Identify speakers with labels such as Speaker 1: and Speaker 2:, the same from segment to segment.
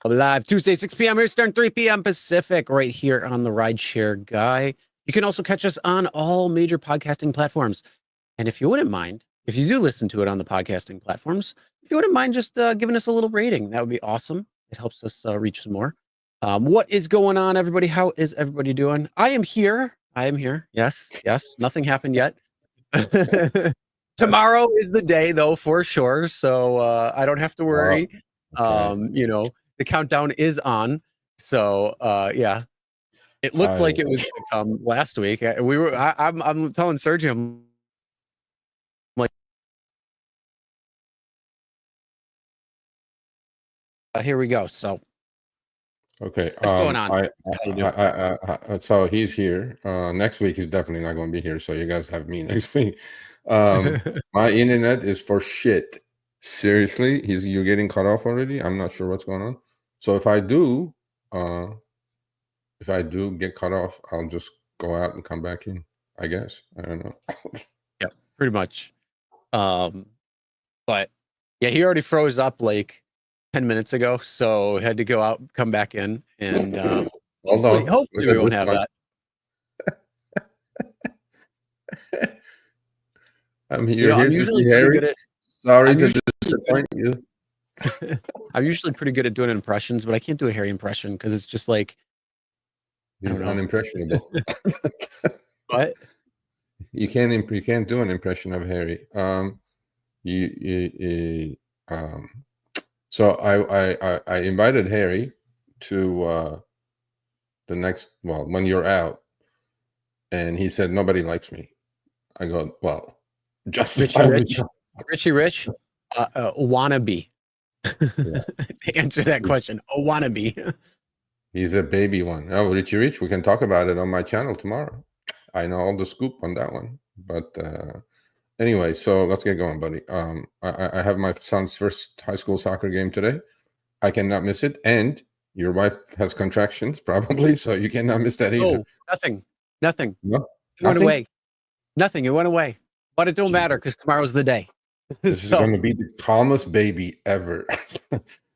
Speaker 1: Live Tuesday, 6 p.m. Eastern, 3 p.m. Pacific, right here on the Rideshare Guy. You can also catch us on all major podcasting platforms. And if you wouldn't mind, if you do listen to it on the podcasting platforms, if you wouldn't mind just giving us a little rating, that would be awesome. It helps us reach some more. What is going on, everybody? How is everybody doing? I am here. Yes. Nothing happened yet. Tomorrow is the day, though, for sure. So I don't have to worry.
Speaker 2: Okay.
Speaker 1: The countdown is on. So yeah, it looked like it was going to come last week. I'm telling Sergio, I'm like, here we go. So
Speaker 2: okay,
Speaker 1: what's going on?
Speaker 2: so he's here. Next week he's definitely not going to be here. So you guys have me next week. My internet is for shit. Seriously, you're getting cut off already. I'm not sure what's going on. So if I do get cut off, I'll just go out and come back in. I guess I don't know.
Speaker 1: Yeah, pretty much. But yeah, he already froze up like 10 minutes ago, so had to go out, come back in, and hopefully we won't have that.
Speaker 2: I'm here to see Harry. Sorry to disappoint you.
Speaker 1: I'm usually pretty good at doing impressions, but I can't do a Harry impression because it's just like
Speaker 2: he's unimpressionable.
Speaker 1: What?
Speaker 2: You can't do an impression of Harry. So I invited Harry to the next, when you're out, and he said nobody likes me. I go, well, just
Speaker 1: Richie Rich, wannabe. To answer that question, a wannabe.
Speaker 2: He's a baby one. Oh, Richie Rich, we can talk about it on my channel tomorrow. I know all the scoop on that one. But anyway, so let's get going, buddy. I have my son's first high school soccer game today. I cannot miss it. And your wife has contractions, probably, so you cannot miss that either.
Speaker 1: Oh, nothing.
Speaker 2: No?
Speaker 1: It went away. Nothing. It went away. But it don't matter because tomorrow's the day.
Speaker 2: This is going to be the calmest baby ever.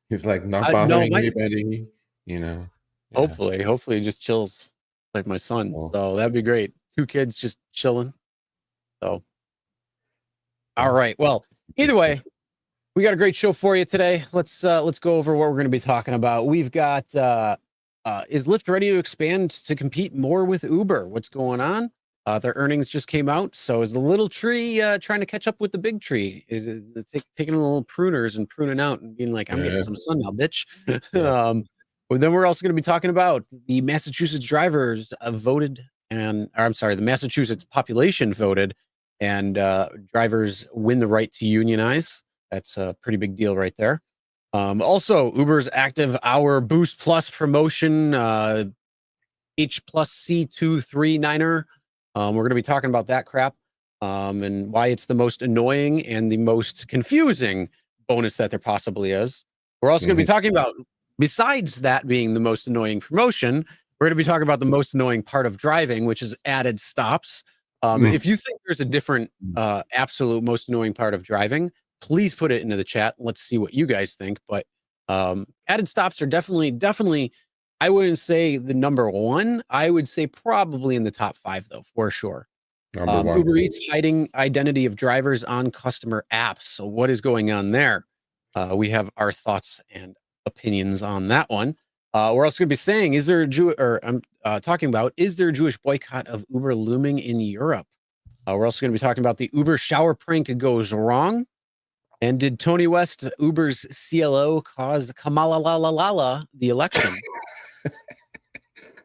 Speaker 2: He's like not bothering anybody, Yeah.
Speaker 1: Hopefully he just chills like my son. So that'd be great. 2 kids just chilling. So, all right. Well, either way, we got a great show for you today. Let's go over what we're going to be talking about. We've got is Lyft ready to expand to compete more with Uber? What's going on? Their earnings just came out. So is the little tree trying to catch up with the big tree? Is it taking a little pruners and pruning out and being like, I'm getting some sun now, bitch. Well, then we're also going to be talking about the Massachusetts drivers the Massachusetts population voted, and drivers win the right to unionize. That's a pretty big deal right there. Also, Uber's active hour Boost Plus promotion, H plus C239er. We're going to be talking about that crap and why it's the most annoying and the most confusing bonus that there possibly is. We're also going to be talking about, besides that being the most annoying promotion, we're going to be talking about the most annoying part of driving, which is added stops. If you think there's a different absolute most annoying part of driving, please put it into the chat. Let's see what you guys think. But added stops are definitely, I wouldn't say the number one. I would say probably in the top 5, though, for sure. UberEats hiding identity of drivers on customer apps. So what is going on there? We have our thoughts and opinions on that one. We're also going to be saying, is there a Jewish boycott of Uber looming in Europe? We're also going to be talking about the Uber shower prank goes wrong. And did Tony West, Uber's CLO, cause Kamala the election?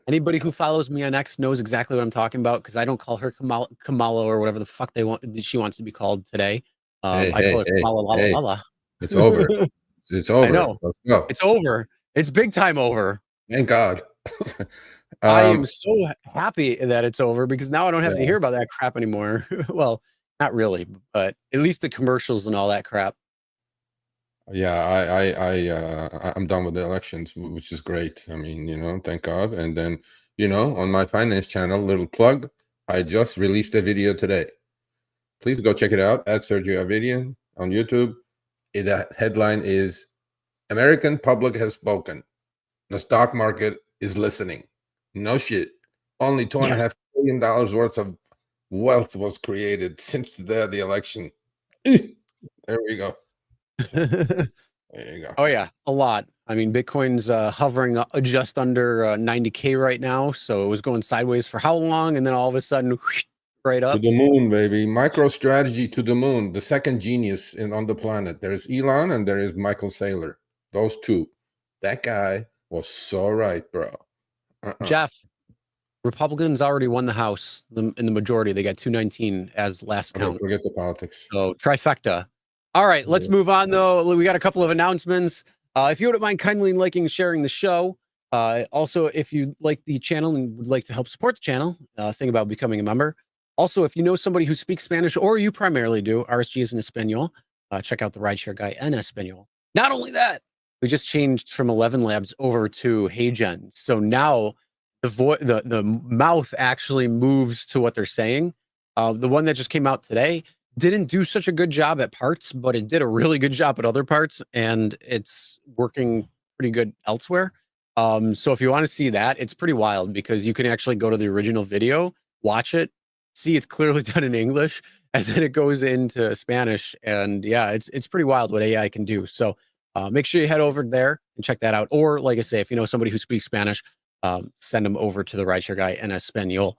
Speaker 1: Anybody who follows me on X knows exactly what I'm talking about, because I don't call her Kamala or whatever the fuck she wants to be called today. I call her Kamala.
Speaker 2: It's over. It's over.
Speaker 1: I know.
Speaker 2: Let's go.
Speaker 1: It's over. It's big time over.
Speaker 2: Thank God.
Speaker 1: I am so happy that it's over, because now I don't have to hear about that crap anymore. Well, not really, but at least the commercials and all that crap.
Speaker 2: Yeah, I'm done with the elections, which is great. I mean, thank God. And then, on my finance channel, little plug, I just released a video today. Please go check it out at Sergio Avidian on YouTube. The headline is American Public Has Spoken. The stock market is listening. No shit. Only $2.5 billion worth of wealth was created since the election. There we go. So, there you go.
Speaker 1: Oh yeah, a lot. I mean, Bitcoin's hovering just under 90K right now. So it was going sideways for how long, and then all of a sudden, whoosh, right up
Speaker 2: to the moon, baby. MicroStrategy to the moon. The second genius on the planet. There is Elon and there is Michael Saylor. Those two. That guy was so right, bro.
Speaker 1: Jeff, Republicans already won the House in the majority. They got 219 as last count.
Speaker 2: Forget the politics.
Speaker 1: So trifecta. All right, let's move on though. We got a couple of announcements. If you wouldn't mind kindly liking and sharing the show. Also, if you like the channel and would like to help support the channel, think about becoming a member. Also, if you know somebody who speaks Spanish, or you primarily do, RSG is in Espanol, check out the Rideshare Guy en Espanol. Not only that, we just changed from 11 Labs over to HeyGen. So now the mouth actually moves to what they're saying. The one that just came out today didn't do such a good job at parts, but it did a really good job at other parts, and it's working pretty good elsewhere. So if you want to see that, it's pretty wild because you can actually go to the original video, watch it, see it's clearly done in English, and then it goes into Spanish. And yeah, it's pretty wild what AI can do. So make sure you head over there and check that out. Or like I say, if you know somebody who speaks Spanish, send them over to the Rideshare Guy en Espanol.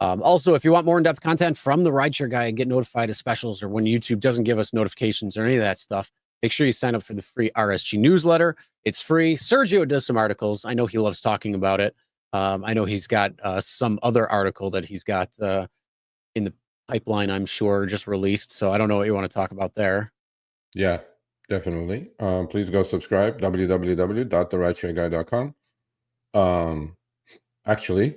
Speaker 1: Also, if you want more in-depth content from the Rideshare Guy and get notified of specials or when YouTube doesn't give us notifications or any of that stuff, make sure you sign up for the free RSG newsletter. It's free. Sergio does some articles. I know he loves talking about it. I know he's got some other article that he's got in the pipeline, I'm sure, just released. So I don't know what you want to talk about there.
Speaker 2: Yeah, definitely. Please go subscribe, www.therideshareguy.com. Actually,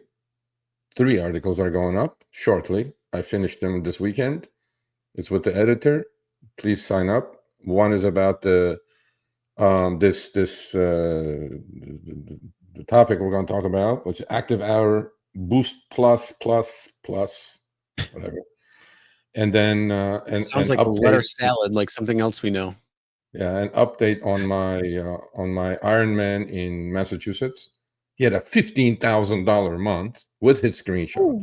Speaker 2: 3 articles are going up shortly. I finished them this weekend. It's with the editor. Please sign up. One is about the topic we're going to talk about, which is active hour boost plus whatever. And then and
Speaker 1: sounds
Speaker 2: like
Speaker 1: a letter salad, like something else we know.
Speaker 2: Yeah, an update on my Ironman in Massachusetts. He had a $15,000 month with his screenshots. Ooh.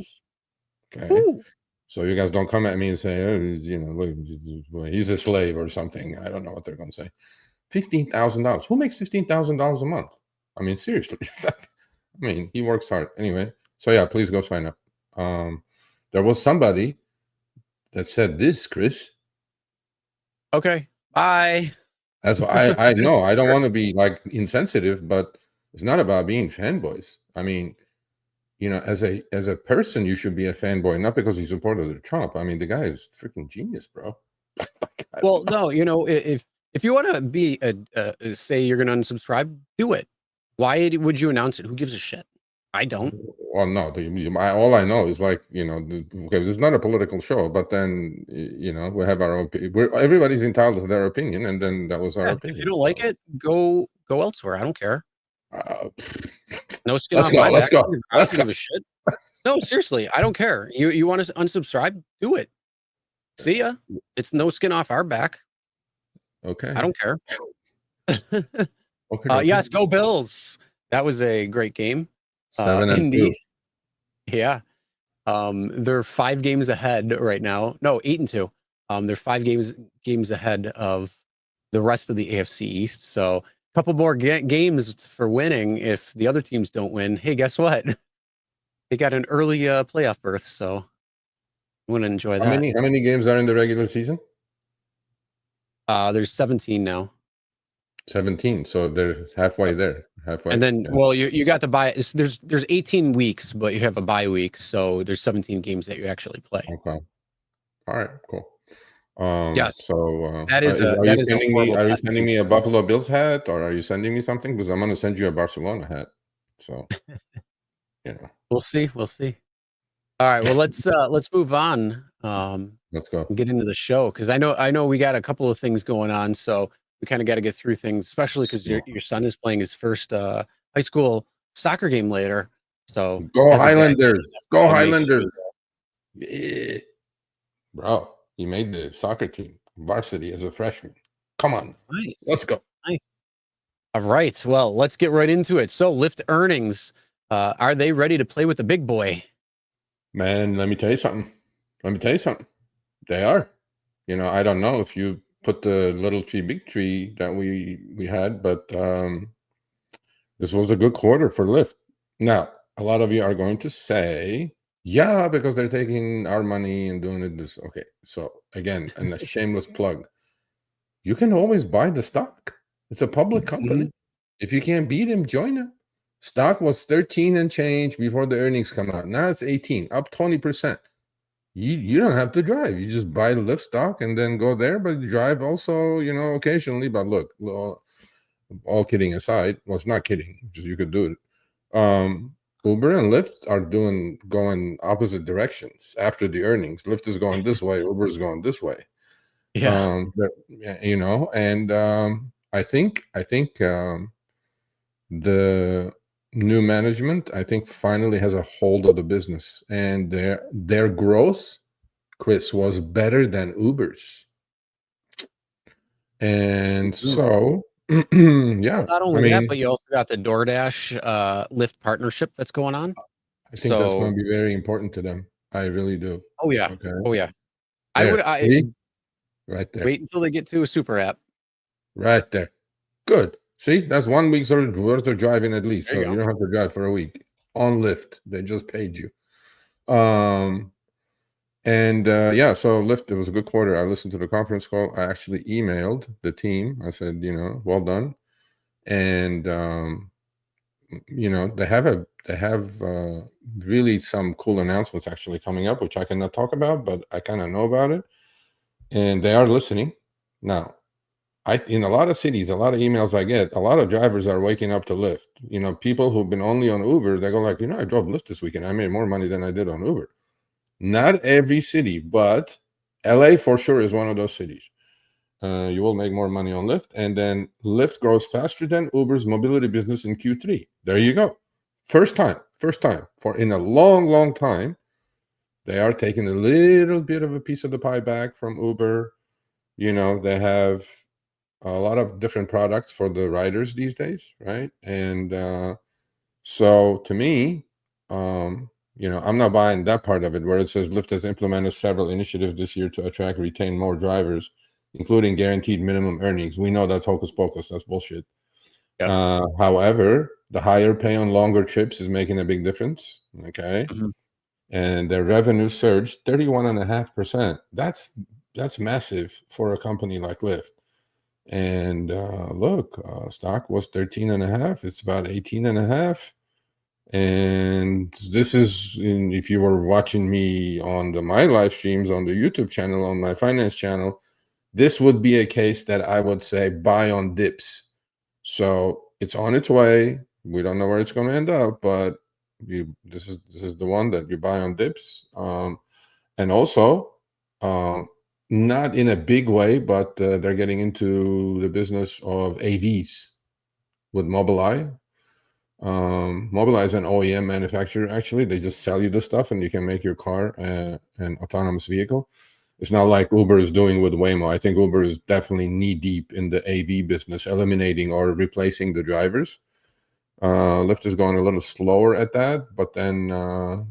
Speaker 2: Okay. Ooh. So you guys don't come at me and say, oh, look, he's a slave or something. I don't know what they're going to say. $15,000. Who makes $15,000 a month? I mean, seriously. I mean, he works hard. Anyway, so yeah, please go sign up. There was somebody that said this, Chris.
Speaker 1: Okay, bye.
Speaker 2: That's why I know I don't want to be like insensitive, but it's not about being fanboys. I mean, as a person, you should be a fanboy, not because he supported Trump. I mean, the guy is freaking genius, bro.
Speaker 1: Well, no, if you want to be say you're going to unsubscribe, do it. Why would you announce it? Who gives a shit? I don't.
Speaker 2: Well, no, all I know is like, because it's not a political show, but then, we have our own, everybody's entitled to their opinion. And then that was our opinion.
Speaker 1: If you don't like it, go elsewhere. I don't care. No skin
Speaker 2: off my back. Let's go.
Speaker 1: I don't give a shit. No, seriously, I don't care. You want to unsubscribe? Do it. See ya. It's no skin off our back.
Speaker 2: Okay.
Speaker 1: I don't care. Okay. Yes, go Bills. That was a great game.
Speaker 2: 7-2.
Speaker 1: Yeah. They're 5 games ahead right now. No, 8-2. They're 5 games ahead of the rest of the AFC East. So a couple more games for winning if the other teams don't win. Hey, guess what? They got an early playoff berth, so I'm going to enjoy that.
Speaker 2: How many games are in the regular season?
Speaker 1: There's 17 now.
Speaker 2: 17. So they're halfway there. Halfway.
Speaker 1: And then, well, you got the bye. There's 18 weeks, but you have a bye week, so there's 17 games that you actually play.
Speaker 2: Okay. All right. Cool.
Speaker 1: Yes.
Speaker 2: So
Speaker 1: that is.
Speaker 2: Are you sending me a Buffalo Bills hat, or are you sending me something? Because I'm going to send you a Barcelona hat. So,
Speaker 1: We'll see. We'll see. All right. Well, let's move on.
Speaker 2: Let's go.
Speaker 1: And get into the show, because I know we got a couple of things going on, so we kind of got to get through things, especially because your son is playing his first high school soccer game later. So
Speaker 2: go Highlanders! Go Highlanders! Yeah. Bro, he made the soccer team varsity as a freshman. Come on,
Speaker 1: nice.
Speaker 2: Let's go.
Speaker 1: Nice. All right. Well, let's get right into it. So, Lyft earnings, are they ready to play with the big boy?
Speaker 2: Man, let me tell you something. They are. I don't know if you put the little tree, big tree that we had, but this was a good quarter for Lyft. Now, a lot of you are going to say, yeah, because they're taking our money and doing it this. Okay. So again, and a shameless plug. You can always buy the stock. It's a public company.
Speaker 1: Mhm.
Speaker 2: If you can't beat him, join him. Stock was 13 and change before the earnings come out. Now it's 18, up 20%. You don't have to drive. You just buy Lyft stock and then go there, but you drive also, occasionally. But look, all kidding aside, well, it's not kidding, just you could do it. Uber and Lyft are going opposite directions after the earnings. Lyft is going this way, Uber is going this way.
Speaker 1: Yeah.
Speaker 2: And I think the new management, I think, finally has a hold of the business, and their growth, Chris, was better than Uber's. And
Speaker 1: Mhm.
Speaker 2: so
Speaker 1: Well,
Speaker 2: yeah,
Speaker 1: not
Speaker 2: I
Speaker 1: only that,
Speaker 2: mean,
Speaker 1: but you also got the DoorDash Lyft partnership that's going on.
Speaker 2: I think that's going
Speaker 1: So,
Speaker 2: to be very important to them. I really do.
Speaker 1: oh yeah,
Speaker 2: Okay,
Speaker 1: oh yeah.
Speaker 2: there,
Speaker 1: I
Speaker 2: see, right there,
Speaker 1: wait until they get to a super app.
Speaker 2: right there. Good. See, that's 1 week's worth of driving at least,
Speaker 1: There you
Speaker 2: so
Speaker 1: go.
Speaker 2: you don't have to drive for a week on Lyft. They just paid you. Um, and yeah, so Lyft, it was a good quarter. I listened to the conference call. I actually emailed the team. I said, well done. And they have really some cool announcements actually coming up, which I cannot talk about, but I kind of know about it, and they are listening now. In a lot of cities, a lot of emails I get, a lot of drivers are waking up to Lyft. People who've been only on Uber, they go like, I drove Lyft this weekend. I made more money than I did on Uber. Not every city, but LA for sure is one of those cities. You will make more money on Lyft, and then Lyft grows faster than Uber's mobility business in Q3. There you go. First time for in a long, long time, they are taking a little bit of a piece of the pie back from Uber. They have a lot of different products for the riders these days, right? And so to me, I'm not buying that part of it where it says Lyft has implemented several initiatives this year to attract, retain more drivers, including guaranteed minimum earnings. We know that's hocus pocus. That's bullshit.
Speaker 1: Yeah.
Speaker 2: However, the higher pay on longer trips is making a big difference. Okay.
Speaker 1: Mhm.
Speaker 2: And their revenue surged 31.5%. That's massive for a company like Lyft. And look, stock was 13.5. It's about 18.5. And this is, if you were watching me on my live streams on the YouTube channel, on my finance channel, this would be a case that I would say buy on dips. So it's on its way. We don't know where it's going to end up, but this is the one that you buy on dips. And also, not in a big way, but they're getting into the business of AVs with Mobileye. Mobileye is an OEM manufacturer. Actually, they just sell you the stuff, and you can make your car an autonomous vehicle. It's not like Uber is doing with Waymo. I think Uber is definitely knee deep in the AV business, eliminating or replacing the drivers. Lyft is going a little slower at that, but then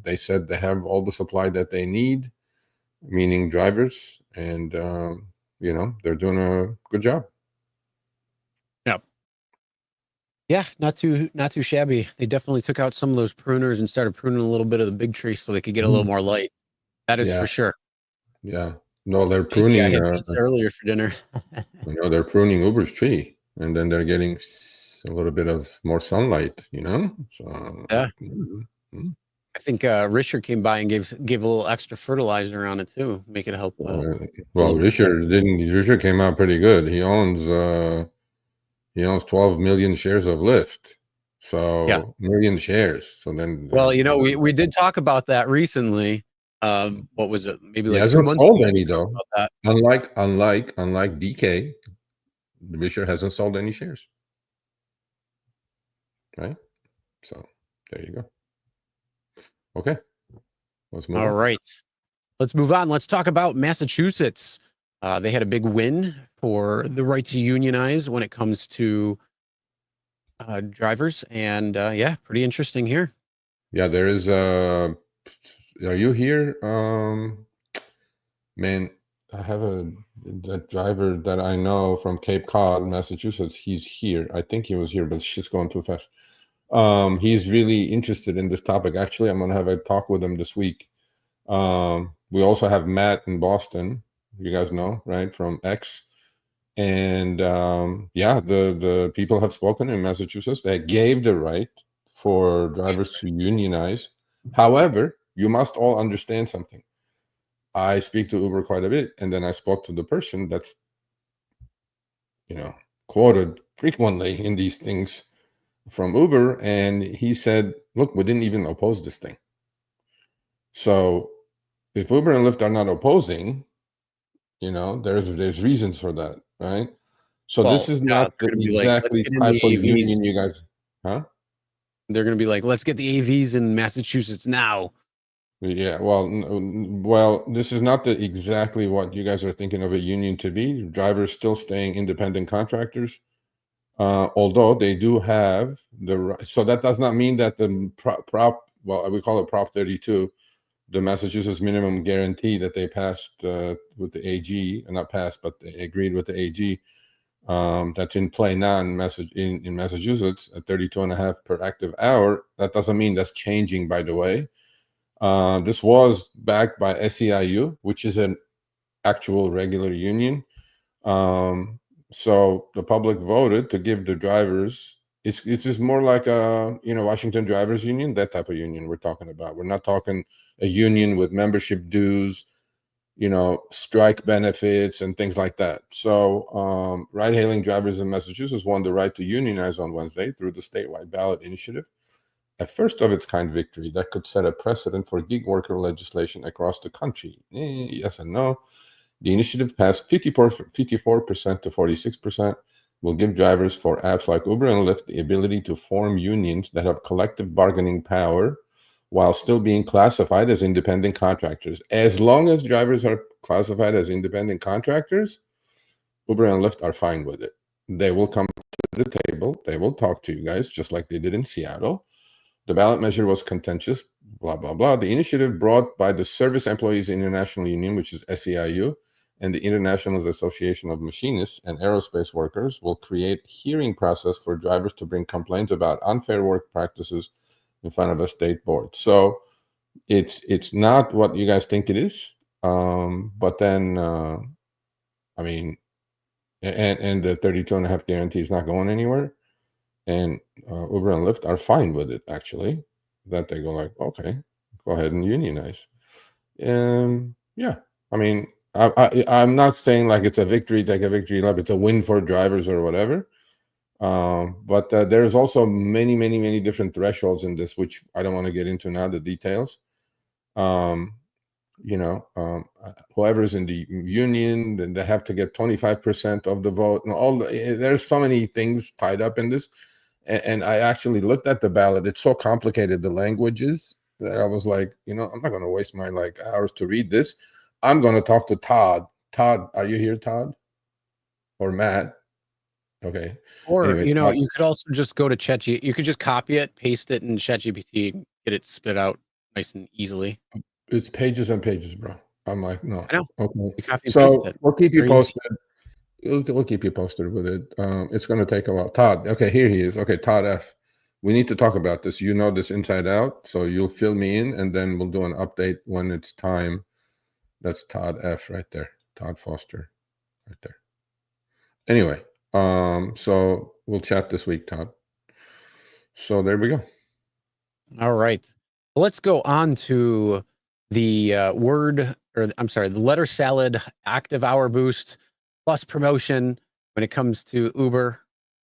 Speaker 2: they said they have all the supply that they need, meaning drivers, and they're doing a good job.
Speaker 1: Yep. Yeah, not too shabby. They definitely took out some of those pruners and started pruning a little bit of the big tree so they could get a little more light. That is
Speaker 2: Yeah,
Speaker 1: for sure.
Speaker 2: yeah. No, they're
Speaker 1: Cheeky, I
Speaker 2: pruning.
Speaker 1: had pizza earlier for dinner.
Speaker 2: They're pruning Uber's tree, and then they're getting a little bit of more sunlight. So
Speaker 1: Yeah.
Speaker 2: mm,
Speaker 1: I think Risher came by and gave a little extra fertilizer on it too, make it help a
Speaker 2: well,
Speaker 1: little bit better.
Speaker 2: Richard came out pretty good. He owns 12 million shares of Lyft,
Speaker 1: Yeah.
Speaker 2: so million shares. So then
Speaker 1: Well, we did talk about that recently. What was it? Maybe
Speaker 2: he
Speaker 1: like 2
Speaker 2: hasn't
Speaker 1: months
Speaker 2: sold
Speaker 1: ago we
Speaker 2: any
Speaker 1: talked
Speaker 2: though.
Speaker 1: about that.
Speaker 2: Unlike DK, Richard hasn't sold any shares, right? So there you go. Okay, let's move
Speaker 1: All
Speaker 2: on.
Speaker 1: right. Let's move on. Let's talk about Massachusetts. They had a big win for the right to unionize when it comes to drivers, and yeah, pretty interesting here.
Speaker 2: Yeah, there is are you here? Man, I have a driver that I know from Cape Cod, Massachusetts. He's here. I think he was here, but it's just going too fast. He's really interested in this topic. Actually, I'm gonna have a talk with him this week. We also have Matt in Boston. You guys know, right, from X. And yeah, the people have spoken in Massachusetts. They gave the right for drivers to unionize. However, you must all understand something. I speak to Uber quite a bit, and then I spoke to the person that's, quoted frequently in these things from Uber, and he said, "Look, we didn't even oppose this thing." So, if Uber and Lyft are not opposing, there's reasons for that, right? So this
Speaker 1: Well,
Speaker 2: is not
Speaker 1: they're
Speaker 2: the
Speaker 1: gonna be like, let's
Speaker 2: exactly
Speaker 1: get in
Speaker 2: type
Speaker 1: the
Speaker 2: of
Speaker 1: AVs.
Speaker 2: union you guys, huh?
Speaker 1: They're gonna be like, let's get the AVs in Massachusetts now.
Speaker 2: Yeah, well, this is not exactly what you guys are thinking of a union to be. Drivers still staying independent contractors, although they do have the right. So that does not mean that the well, we call it Prop 32, the Massachusetts minimum guarantee that they passed with the AG, not passed, but they agreed with the AG. That's in play now in Massachusetts at 32.5 per active hour. That doesn't mean that's changing, by the way. This was backed by SEIU, which is an actual regular union. So the public voted to give the drivers. It's just more like a Washington Drivers Union, that type of union we're talking about. We're not talking a union with membership dues, strike benefits and things like that. So ride-hailing drivers in Massachusetts won the right to unionize on Wednesday through the statewide ballot initiative, a first of its kind victory that could set a precedent for gig worker legislation across the country. Yes and no. The initiative passed 54% to 46%, will give drivers for apps like Uber and Lyft the ability to form unions that have collective bargaining power while still being classified as independent contractors. As long as drivers are classified as independent contractors, Uber and Lyft are fine with it. They will come to the table. They will talk to you guys, just like they did in Seattle. The ballot measure was contentious, blah, blah, blah. The initiative brought by the Service Employees International Union, which is SEIU, and the International Association of Machinists and Aerospace Workers will create hearing process for drivers to bring complaints about unfair work practices in front of a state board. So it's not what you guys think it is. But then, I mean, and the 32.5 guarantee is not going anywhere. And Uber and Lyft are fine with it, actually, that they go like, okay, go ahead and unionize. Yeah, I mean, I'm not saying like it's a victory, take a victory lap, it's a win for drivers or whatever. But there's also many, many, many different thresholds in this, which I don't want to get into now, the details. Whoever's in the union, then they have to get 25% of the vote, and there's so many things tied up in this. And I actually looked at the ballot. It's so complicated, the languages, that I was like, I'm not going to waste my hours to read this. I'm going to talk to Todd. Todd, are you here, Todd? Or Matt? Okay.
Speaker 1: Or,
Speaker 2: Anyway, Todd,
Speaker 1: you could also just go to ChatGPT. You could just copy it, paste it in ChatGPT, and get it spit out nice and easily.
Speaker 2: it's pages and pages, bro. I'm like, no.
Speaker 1: I know.
Speaker 2: Okay.
Speaker 1: You copy and paste
Speaker 2: So
Speaker 1: it.
Speaker 2: we'll keep you
Speaker 1: Very easy.
Speaker 2: posted. We'll keep you posted with it. It's going to take a while. Todd, okay, here he is. Okay, Todd F. We need to talk about this. You know this inside out, so you'll fill me in, and then we'll do an update when it's time. That's Todd F. right there. Todd Foster, right there. Anyway, so we'll chat this week, Todd. So there we go.
Speaker 1: All right. Let's go on to the the letter salad active hour boost plus promotion when it comes to Uber.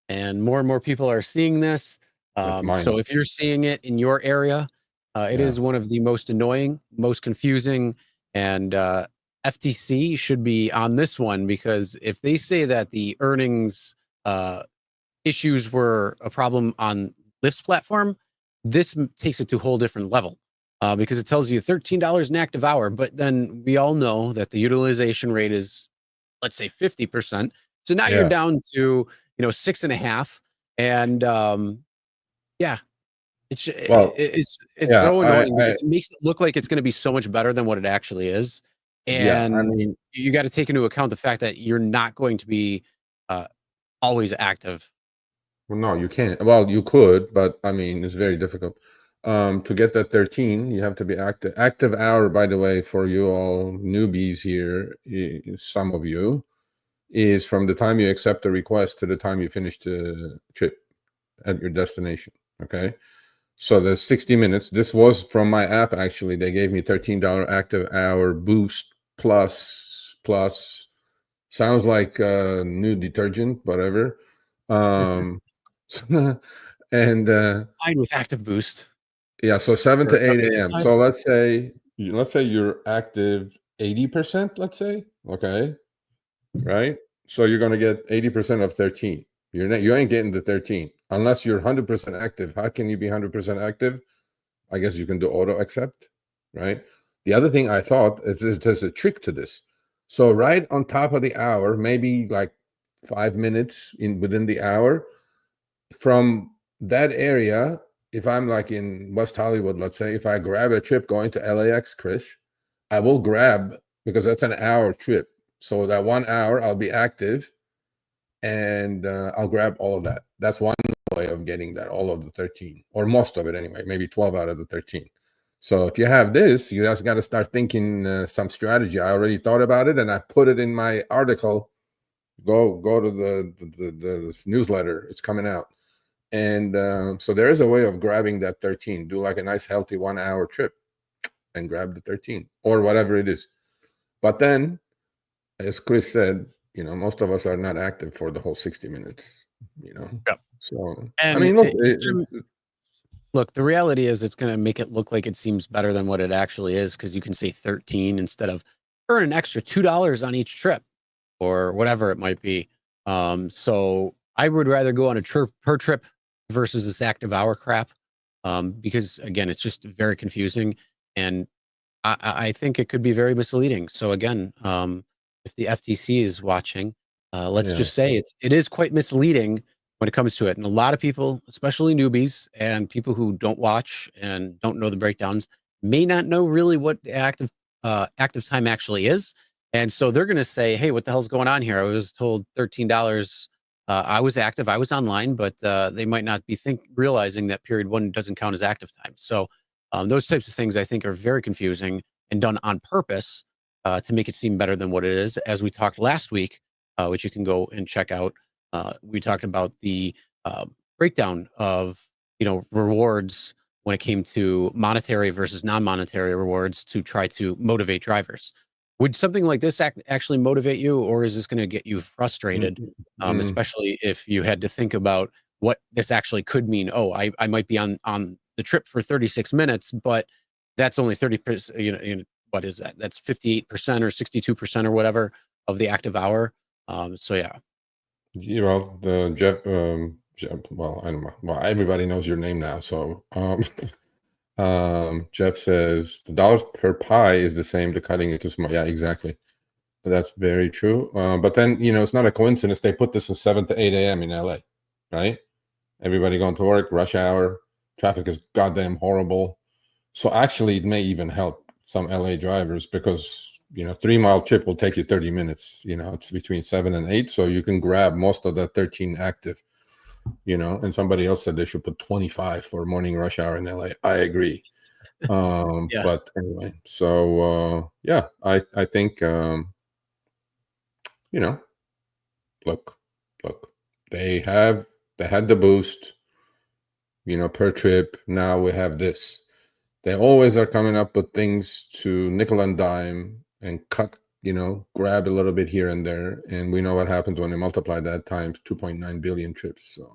Speaker 1: And more people are seeing this.
Speaker 2: That's mine.
Speaker 1: So if you're seeing it in your area, it is one of the most annoying, most confusing, and FTC should be on this one, because if they say that the earnings issues were a problem on Lyft's platform, this takes it to a whole different level, because it tells you $13 an active hour. But then we all know that the utilization rate is, let's say, 50%. So now you're down to 6.5. And yeah,
Speaker 2: Well,
Speaker 1: it's
Speaker 2: yeah,
Speaker 1: so annoying
Speaker 2: I
Speaker 1: because it makes it look like it's going to be so much better than what it actually is.
Speaker 2: yeah, I
Speaker 1: And
Speaker 2: mean,
Speaker 1: you got to take into account the fact that you're not going to be uh, always active.
Speaker 2: well, no, you can't. Well, you could, but I mean, it's very difficult. To get that 13, you have to be active. Active hour, by the way, for you all newbies here, some of you, is from the time you accept the request to the time you finish the trip at your destination. Okay. So there's 60 minutes. This was from my app, actually. They gave me $13 active hour boost plus. Sounds like new detergent, whatever. Um, and
Speaker 1: Fine with active boost
Speaker 2: yeah, so 7
Speaker 1: for
Speaker 2: to 8
Speaker 1: busy
Speaker 2: a.m.
Speaker 1: time.
Speaker 2: So let's say you're active 80%, let's say, okay, right? So you're gonna get 80% of 13. You ain't getting the 13 unless you're 100% active. How can you be 100% active? I guess you can do auto accept, right? The other thing I thought is there's a trick to this. So right on top of the hour, maybe like 5 minutes within the hour, from that area, if I'm like in West Hollywood, let's say, if I grab a trip going to LAX, Chris, I will grab, because that's an hour trip. So that 1 hour I'll be active, and I'll grab all of that. That's one way of getting that, all of the 13, or most of it anyway, maybe 12 out of the 13. So if you have this, you just got to start thinking some strategy. I already thought about it, and I put it in my article. Go to the newsletter. It's coming out. And so there is a way of grabbing that 13. Do like a nice, healthy 1 hour trip and grab the 13 or whatever it is. But then, as Chris said, most of us are not active for the whole 60 minutes,
Speaker 1: Yep.
Speaker 2: So, I
Speaker 1: And
Speaker 2: mean, look,
Speaker 1: look, the reality is it's going to make it look like it seems better than what it actually is because you can say 13 instead of earn an extra $2 on each trip or whatever it might be. So I would rather go on a trip per trip versus this active hour crap because, again, it's just very confusing. And I think it could be very misleading. So, again, if the FTC is watching, let's
Speaker 2: yeah,
Speaker 1: just say it is quite misleading when it comes to it. And a lot of people, especially newbies and people who don't watch and don't know the breakdowns, may not know really what active time actually is. And so they're going to say, "Hey, what the hell's going on here? I was told $13. I was active, I was online," but they might not be realizing that period one doesn't count as active time. So those types of things I think are very confusing and done on purpose to make it seem better than what it is. As we talked last week, which you can go and check out, we talked about the breakdown of rewards when it came to monetary versus non-monetary rewards to try to motivate drivers. Would something like this actually motivate you, or is this going to get you frustrated,
Speaker 2: mm,
Speaker 1: especially if you had to think about what this actually could mean? Oh, I might be on the trip for 36 minutes, but that's only 30%. What is that? That's 58% or 62% or whatever of the active hour. So yeah,
Speaker 2: the Jeff, well, I don't know. Well, everybody knows your name now. So, Jeff says the dollars per pie is the same to cutting it to small. Yeah, exactly. That's very true. But then, it's not a coincidence. They put this at 7 to 8 a.m. in LA, right? Everybody going to work, rush hour, traffic is goddamn horrible. So actually, it may even help some LA drivers because, 3 mile trip will take you 30 minutes. It's between 7 and 8. So you can grab most of that 13 active, and somebody else said they should put 25 for morning rush hour in LA. I agree.
Speaker 1: yeah,
Speaker 2: But anyway, so yeah, I think, you know, look, they had the boost, per trip. Now we have this. They always are coming up with things to nickel and dime and cut, grab a little bit here and there. And we know what happens when you multiply that times 2.9 billion trips. So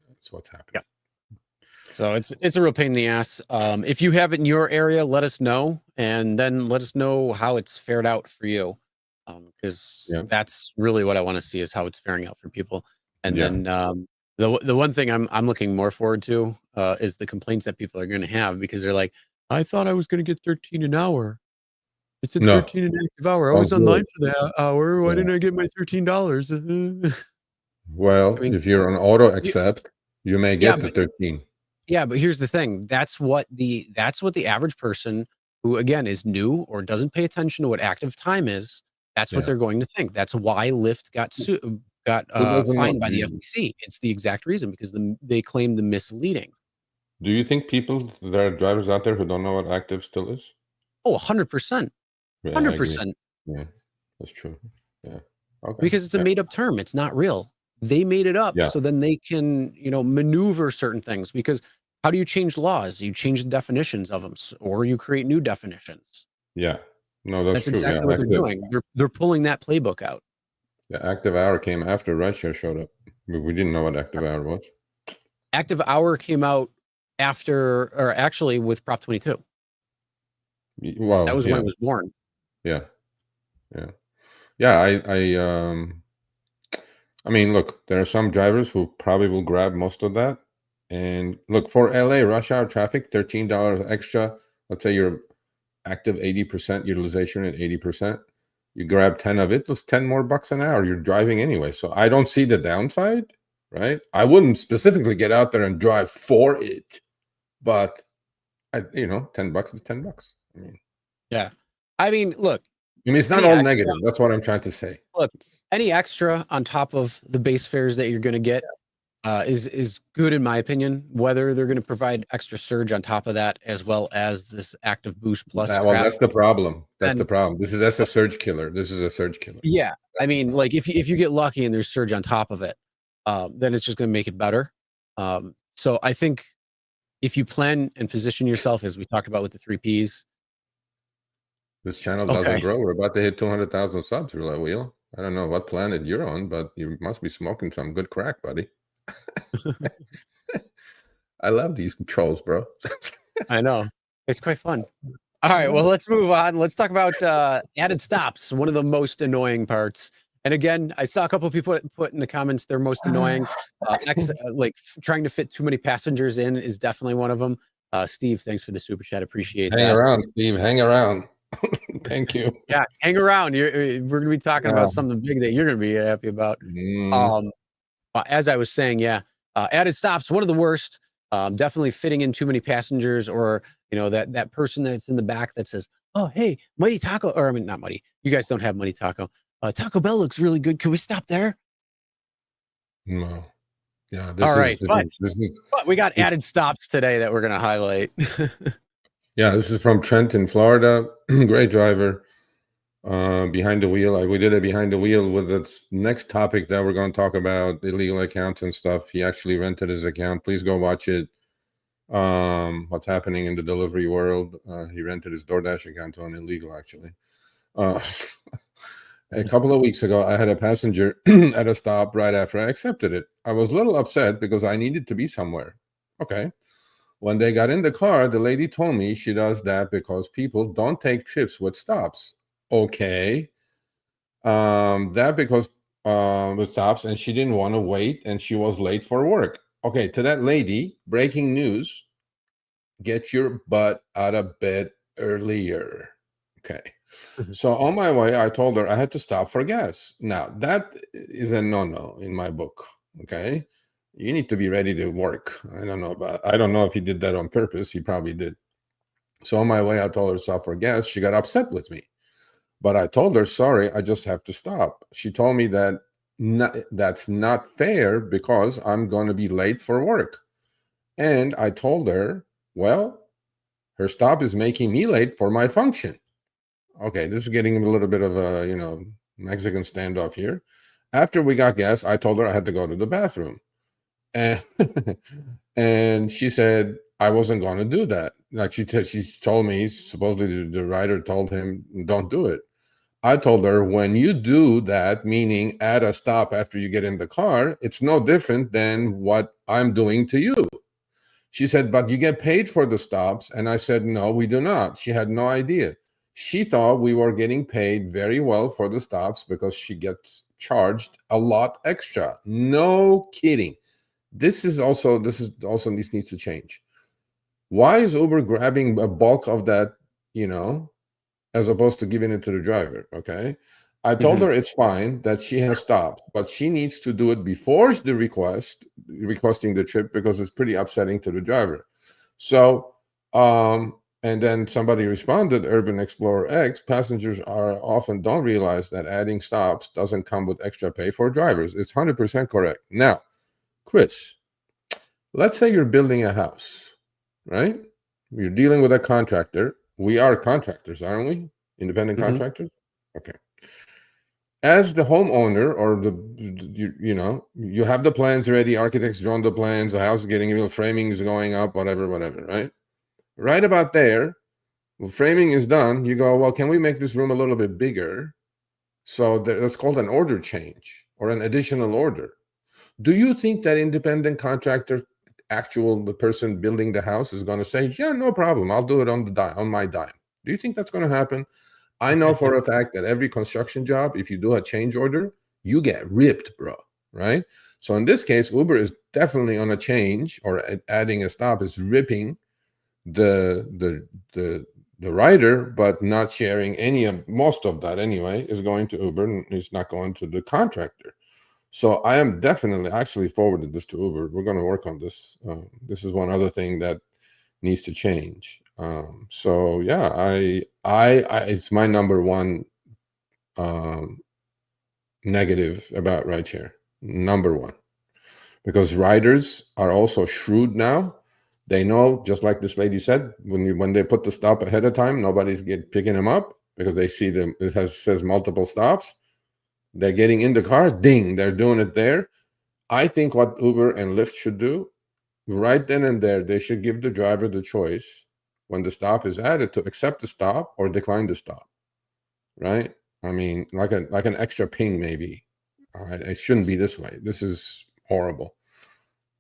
Speaker 2: that's what's happening.
Speaker 1: yeah. So it's a real pain in the ass. If you have it in your area, let us know, and then let us know how it's fared out for you, because
Speaker 2: Yeah.
Speaker 1: that's really what I want to see is how it's faring out for people. And
Speaker 2: Yeah.
Speaker 1: then the one thing I'm looking more forward to is the complaints that people are going to have because they're like, I thought I was going to get 13 an hour. It said
Speaker 2: No,
Speaker 1: 13 an active hour. I
Speaker 2: don't
Speaker 1: was
Speaker 2: do
Speaker 1: online
Speaker 2: it.
Speaker 1: for that hour. Why
Speaker 2: Yeah.
Speaker 1: didn't I get my $13? I
Speaker 2: Well,
Speaker 1: mean,
Speaker 2: if you're on auto accept, You may get to 13.
Speaker 1: Yeah, but here's the thing. That's what the average person who, again, is new or doesn't pay attention to what active time is, that's what they're going to think. That's why Lyft got
Speaker 2: Who doesn't know?
Speaker 1: fined by the FTC. It's the exact reason, because they claim the misleading.
Speaker 2: Do you think there are drivers out there who don't know what active still is?
Speaker 1: Oh, 100%.
Speaker 2: Yeah, I agree.
Speaker 1: 100%.
Speaker 2: Yeah, that's true. Yeah. Okay.
Speaker 1: Because it's a made up term. It's not real. They made it up so then they can, maneuver certain things. Because how do you change laws? You change the definitions of them, or you create new definitions.
Speaker 2: Yeah. No, that's true.
Speaker 1: Exactly what they're doing. They're pulling that playbook out.
Speaker 2: The active hour came after rideshare showed up. We didn't know what active hour was.
Speaker 1: Active hour came out after, or actually with Prop 22.
Speaker 2: Well,
Speaker 1: that was when it was born.
Speaker 2: Yeah. I mean, look, there are some drivers who probably will grab most of that. And look, for LA rush hour traffic, $13 extra. Let's say you're active 80% utilization at 80%. You grab 10 of it, those 10 more bucks an hour. You're driving anyway. So I don't see the downside, right? I wouldn't specifically get out there and drive for it, but $10 is $10.
Speaker 1: I mean, look.
Speaker 2: I mean, it's not all negative. That's what I'm trying to say.
Speaker 1: Look, any extra on top of the base fares that you're going to get is good, in my opinion. Whether they're going to provide extra surge on top of that, as well as this active boost plus.
Speaker 2: Well, that's the problem. That's the problem. That's a surge killer. This is a surge killer.
Speaker 1: Yeah, I mean, like if you get lucky and there's surge on top of it, then it's just going to make it better. So I think if you plan and position yourself, as we talked about with the 3 Ps.
Speaker 2: This channel doesn't grow. We're about to hit 200,000 subs, Wheel. I don't know what planet you're on, but you must be smoking some good crack, buddy. I love these controls, bro.
Speaker 1: I know. It's quite fun. All right, well, let's move on. Let's talk about added stops, one of the most annoying parts. And again, I saw a couple of people put in the comments their most annoying. Like trying to fit too many passengers in is definitely one of them. Steve, thanks for the super chat. Appreciate that.
Speaker 2: Hang around, Steve. Hang around. Thank you.
Speaker 1: Yeah, hang around. We're going to be talking about something big that you're going to be happy about. As I was saying, added stops, one of the worst. Definitely fitting in too many passengers, or that person that's in the back that says, "Oh, hey, Mighty Taco," or I mean, not Mighty. You guys don't have Mighty Taco. Taco Bell looks really good. Can we stop there?
Speaker 2: No. Yeah.
Speaker 1: But we got added stops today that we're going to highlight.
Speaker 2: Yeah, this is from Trent in Florida. Great driver. Behind the wheel. We did it behind the wheel with this next topic that we're going to talk about, illegal accounts and stuff. He actually rented his account. Please go watch it. What's happening in the delivery world. He rented his DoorDash account to an illegal, actually. A couple of weeks ago, I had a passenger at a stop right after I accepted it. I was a little upset because I needed to be somewhere. Okay. When they got in the car, the lady told me she does that because people don't take trips with stops. Okay. That because with stops, and she didn't want to wait, and she was late for work. Okay, to that lady, breaking news: get your butt out of bed earlier. Okay. So on my way, I told her I had to stop for gas. Now, that is a no-no in my book. Okay. You need to be ready to work. I don't know if he did that on purpose. He probably did. So on my way, I told her to stop for gas. She got upset with me. But I told her, sorry, I just have to stop. She told me that that's not fair because I'm going to be late for work. And I told her, well, her stop is making me late for my function. Okay, this is getting a little bit of a, Mexican standoff here. After we got gas, I told her I had to go to the bathroom. And she said I wasn't going to do that. Like she told me, supposedly the rider told him, don't do it. I told her, when you do that, meaning at a stop after you get in the car, it's no different than what I'm doing to you. She said, but you get paid for the stops. And I said, no, we do not. She had no idea. She thought we were getting paid very well for the stops because she gets charged a lot extra. No kidding. This needs to change. Why is Uber grabbing a bulk of that, as opposed to giving it to the driver? Okay. I told her it's fine that she has stopped, but she needs to do it before the requesting the trip, because it's pretty upsetting to the driver. So, and then somebody responded, Urban Explorer X, passengers often don't realize that adding stops doesn't come with extra pay for drivers. It's 100% correct. Now, Chris, let's say you're building a house, right? You're dealing with a contractor. We are contractors, aren't we? Independent contractors? Okay. As the homeowner, or you have the plans ready, architects drawn the plans, the house is getting real, framing is going up, whatever, right? Right about there, when framing is done, you go, well, can we make this room a little bit bigger? So that's called an order change or an additional order. Do you think that independent contractor, the person building the house, is going to say, yeah, no problem, I'll do it on my dime? Do you think that's going to happen? I know for a fact that every construction job, if you do a change order, you get ripped, bro, right? So in this case, Uber is definitely on a change, or adding a stop is ripping the rider, but not sharing most of that anyway is going to Uber, and it's not going to the contractor. So I am definitely actually forwarded this to Uber. We're going to work on this. This is one other thing that needs to change. So yeah, I it's my number one negative about rideshare, number one, because riders are also shrewd now. They know, just like this lady said, when they put the stop ahead of time, nobody's picking them up, because they see them. It says multiple stops. They're getting in the car, ding, they're doing it there. I think what Uber and Lyft should do, right then and there, they should give the driver the choice, when the stop is added, to accept the stop or decline the stop, right? I mean, like an extra ping, maybe. It shouldn't be this way. This is horrible.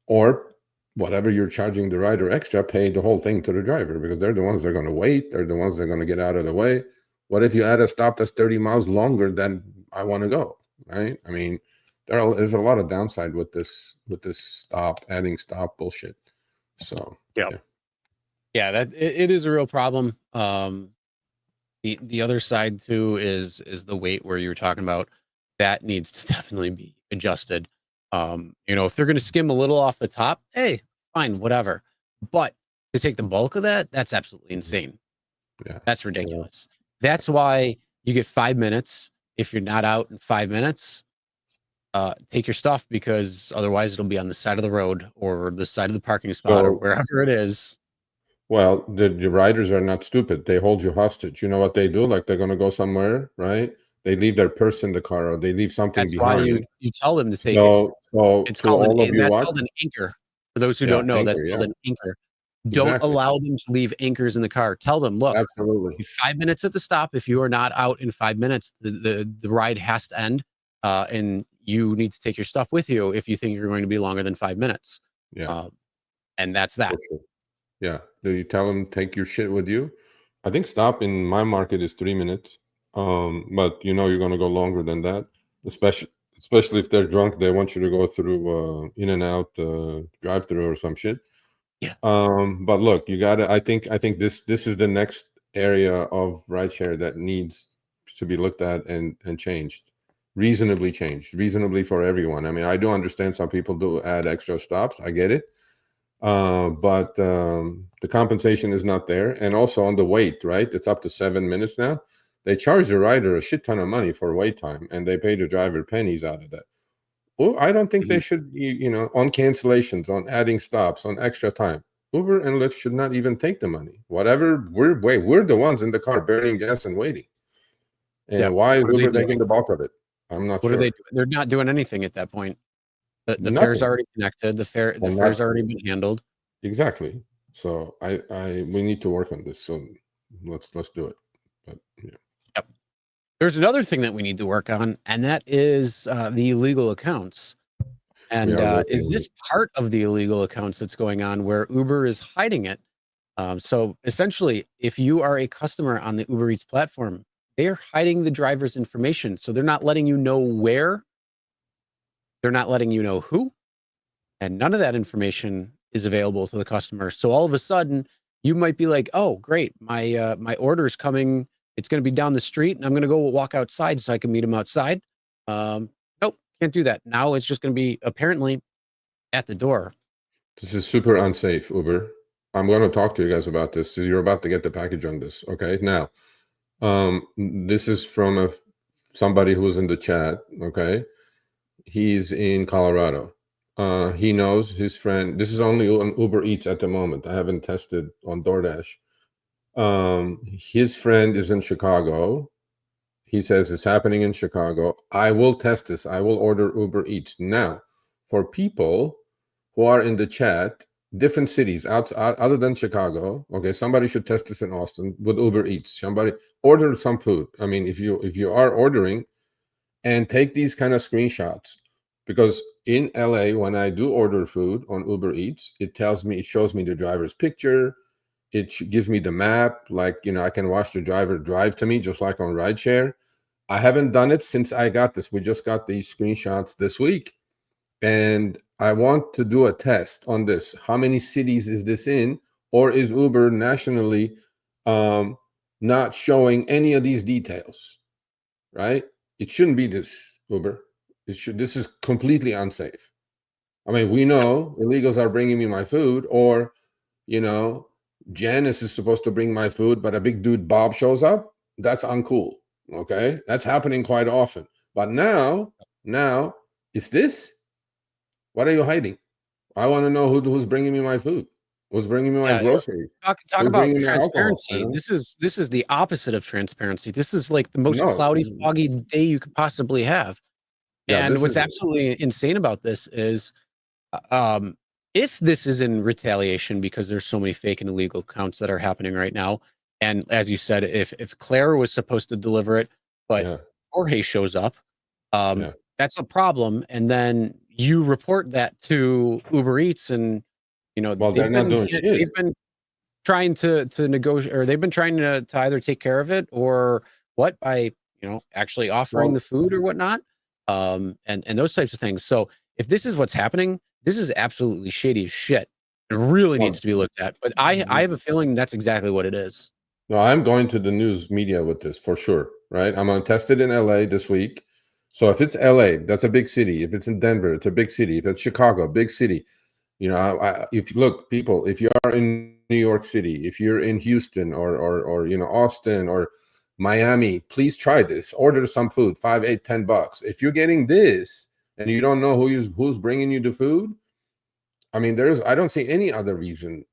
Speaker 2: Or whatever you're charging the rider extra, pay the whole thing to the driver, because they're the ones that are going to wait. They're the ones that are going to get out of the way. What if you add a stop that's 30 miles longer than I want to go, right? I mean, there's a lot of downside with this adding stop bullshit. So
Speaker 1: yeah, that it is a real problem. The other side too is the weight, where you were talking about. That needs to definitely be adjusted. If they're going to skim a little off the top, hey, fine, whatever. But to take the bulk of that, that's absolutely insane.
Speaker 2: Yeah,
Speaker 1: that's ridiculous. That's why you get 5 minutes. If you're not out in 5 minutes, take your stuff, because otherwise it'll be on the side of the road or the side of the parking spot or wherever it is.
Speaker 2: Well, the riders are not stupid. They hold you hostage. You know what they do? Like, they're going to go somewhere, right? They leave their purse in the car, or they leave something behind.
Speaker 1: That's why you tell them to take it.
Speaker 2: It's called called
Speaker 1: an anchor. For those who don't know, that's called an anchor. Don't allow them to leave anchors in the car. Tell them, look,
Speaker 2: absolutely,
Speaker 1: 5 minutes at the stop. If you are not out in 5 minutes, the ride has to end, and you need to take your stuff with you if you think you're going to be longer than 5 minutes. And that's that.
Speaker 2: Sure. Yeah. Do you tell them take your shit with you? I think stop in my market is 3 minutes. But you're going to go longer than that, especially if they're drunk. They want you to go through in and out drive-through or some shit.
Speaker 1: Yeah.
Speaker 2: But look, you gotta. I think this is the next area of rideshare that needs to be looked at and changed, reasonably for everyone. I mean, I do understand some people do add extra stops. I get it. But the compensation is not there, and also on the wait, right? It's up to 7 minutes now. They charge the rider a shit ton of money for wait time, and they pay the driver pennies out of that. Well, I don't think they should, on cancellations, on adding stops, on extra time. Uber and Lyft should not even take the money. Whatever, we're the ones in the car burning gas and waiting. And why is Uber taking the bulk of it? I'm not sure.
Speaker 1: What are they doing? They're not doing anything at that point. The fare's already connected. The fare's already been handled.
Speaker 2: Exactly. So we need to work on this. So let's do it. But
Speaker 1: Yep. There's another thing that we need to work on, and that is the illegal accounts. And is this part of the illegal accounts that's going on, where Uber is hiding it? So essentially, if you are a customer on the Uber Eats platform, they are hiding the driver's information. So they're not letting you know where, they're not letting you know who, and none of that information is available to the customer. So all of a sudden, you might be like, oh, great, my order's coming It's going to be down the street, and I'm going to go walk outside so I can meet him outside. Nope, can't do that. Now it's just going to be apparently at the door.
Speaker 2: This is super unsafe, Uber. I'm going to talk to you guys about this. You're about to get the package on this. Okay. Now, this is from somebody who was in the chat. Okay. He's in Colorado. He knows his friend. This is only on Uber Eats at the moment. I haven't tested on DoorDash. His friend is in Chicago. He says it's happening in Chicago. I will test this. I will order Uber Eats. Now, for people who are in the chat, different cities outside, other than Chicago, okay, somebody should test this in Austin with Uber Eats. Somebody order some food. I mean, if you are ordering, and take these kind of screenshots, because in LA, when I do order food on Uber Eats, it shows me the driver's picture. It gives me the map, like, I can watch the driver drive to me, just like on rideshare. I haven't done it since I got this. We just got these screenshots this week. And I want to do a test on this. How many cities is this in? Or is Uber nationally not showing any of these details, right? It shouldn't be this, Uber. This is completely unsafe. I mean, we know illegals are bringing me my food, or, Janice is supposed to bring my food, but a big dude Bob shows up. That's uncool. Okay, that's happening quite often. But now, is this? What are you hiding? I want to know who's bringing me my food, who's bringing me my groceries.
Speaker 1: Talk about transparency. This is the opposite of transparency. This is like the most cloudy, foggy day you could possibly have. Yeah, and what's absolutely insane about this is, if this is in retaliation because there's so many fake and illegal accounts that are happening right now, and as you said, if Claire was supposed to deliver it, but Jorge shows up, that's a problem. And then you report that to Uber Eats, and they've been trying to negotiate, or they've been trying to either take care of it or what, by actually offering the food or whatnot, and those types of things. So if this is what's happening, this is absolutely shady as shit. It really needs to be looked at. But I have a feeling that's exactly what it is.
Speaker 2: No, I'm going to the news media with this for sure, right? I'm going to test it in LA this week. So if it's LA, that's a big city. If it's in Denver, it's a big city. If it's Chicago, big city. Look, people, if you are in New York City, if you're in Houston or Austin or Miami, please try this. Order some food, $5, $8, $10. If you're getting this and you don't know who's bringing you the food, I mean, I don't see any other reason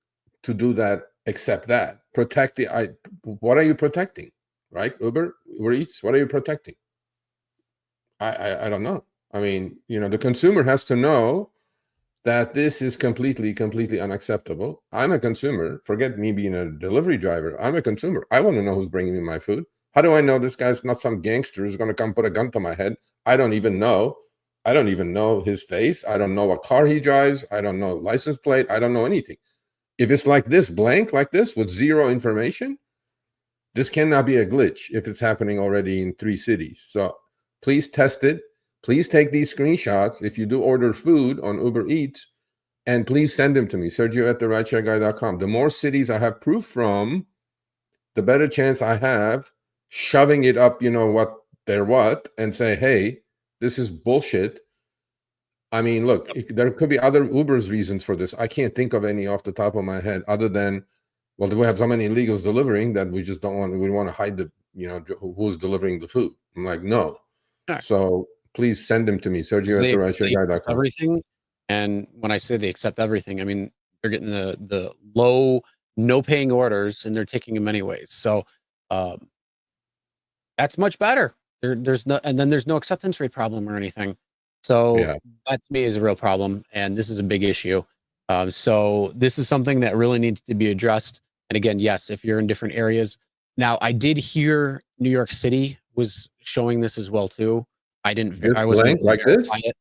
Speaker 2: to do that except that. What are you protecting, right? Uber Eats, what are you protecting? I don't know. I mean, the consumer has to know that this is completely unacceptable. I'm a consumer. Forget me being a delivery driver. I'm a consumer. I want to know who's bringing me my food. How do I know this guy's not some gangster who's going to come put a gun to my head? I don't even know. I don't even know his face. I don't know what car he drives. I don't know license plate. I don't know anything. If it's like this, blank like this with zero information, this cannot be a glitch if it's happening already in 3 cities. So please test it. Please take these screenshots if you do order food on Uber Eats, and please send them to me, Sergio@therideshareguy.com. The more cities I have proof from, the better chance I have shoving it up, and say, hey, this is bullshit. I mean, look, there could be other Uber's reasons for this. I can't think of any off the top of my head other than, well, we have so many illegals delivering that we just don't want to hide who's delivering the food. I'm like, no. Right. So please send them to me, Sergio@therideshareguy.com.
Speaker 1: Everything. And when I say they accept everything, I mean, they're getting the low, no paying orders, and they're taking them anyways. So that's much better. There's no acceptance rate problem or anything. So that to me is a real problem, and this is a big issue. So this is something that really needs to be addressed. And again, yes, if you're in different areas. Now, I did hear New York City was showing this as well too. I wasn't able to verify it.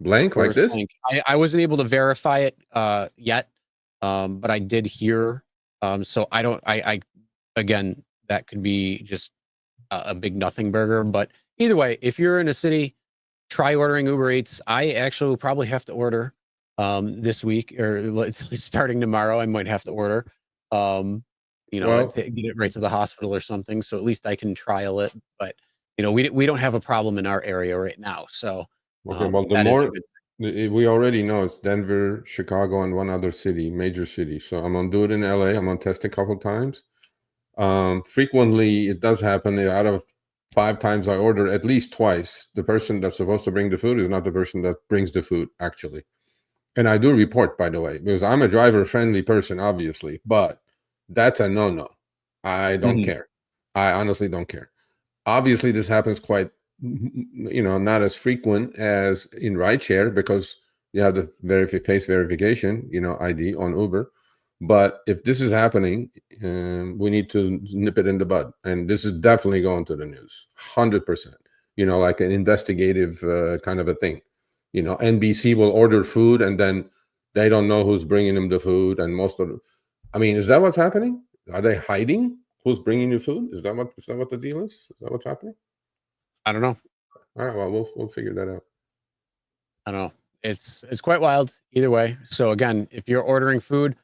Speaker 2: Blank like this.
Speaker 1: I wasn't able to verify it yet, but I did hear. So again, that could be just a big nothing burger. But either way, if you're in a city, try ordering Uber Eats. I actually will probably have to order this week, or starting tomorrow. I might have to order.
Speaker 2: Well,
Speaker 1: get it right to the hospital or something. So at least I can trial it. But we don't have a problem in our area right now. So
Speaker 2: okay. Well,
Speaker 1: that is a good.
Speaker 2: we already know it's Denver, Chicago, and one other city, major city. So I'm gonna do it in LA. I'm gonna test a couple times. Frequently, it does happen. Out of 5 times I order, at least twice, the person that's supposed to bring the food is not the person that brings the food, actually. And I do report, by the way, because I'm a driver-friendly person, obviously, but that's a no-no. I don't
Speaker 1: Mhm.
Speaker 2: care. I honestly don't care. Obviously, this happens quite, not as frequent as in rideshare because you have the face verification, ID on Uber. But if this is happening, we need to nip it in the bud. And this is definitely going to the news, 100%. Like an investigative kind of a thing. NBC will order food and then they don't know who's bringing them the food. And is that what's happening? Are they hiding who's bringing you food? Is that what the deal is? Is that what's happening?
Speaker 1: I don't know.
Speaker 2: All right, well, we'll figure that out.
Speaker 1: I don't know. It's quite wild either way. So again, if you're ordering food,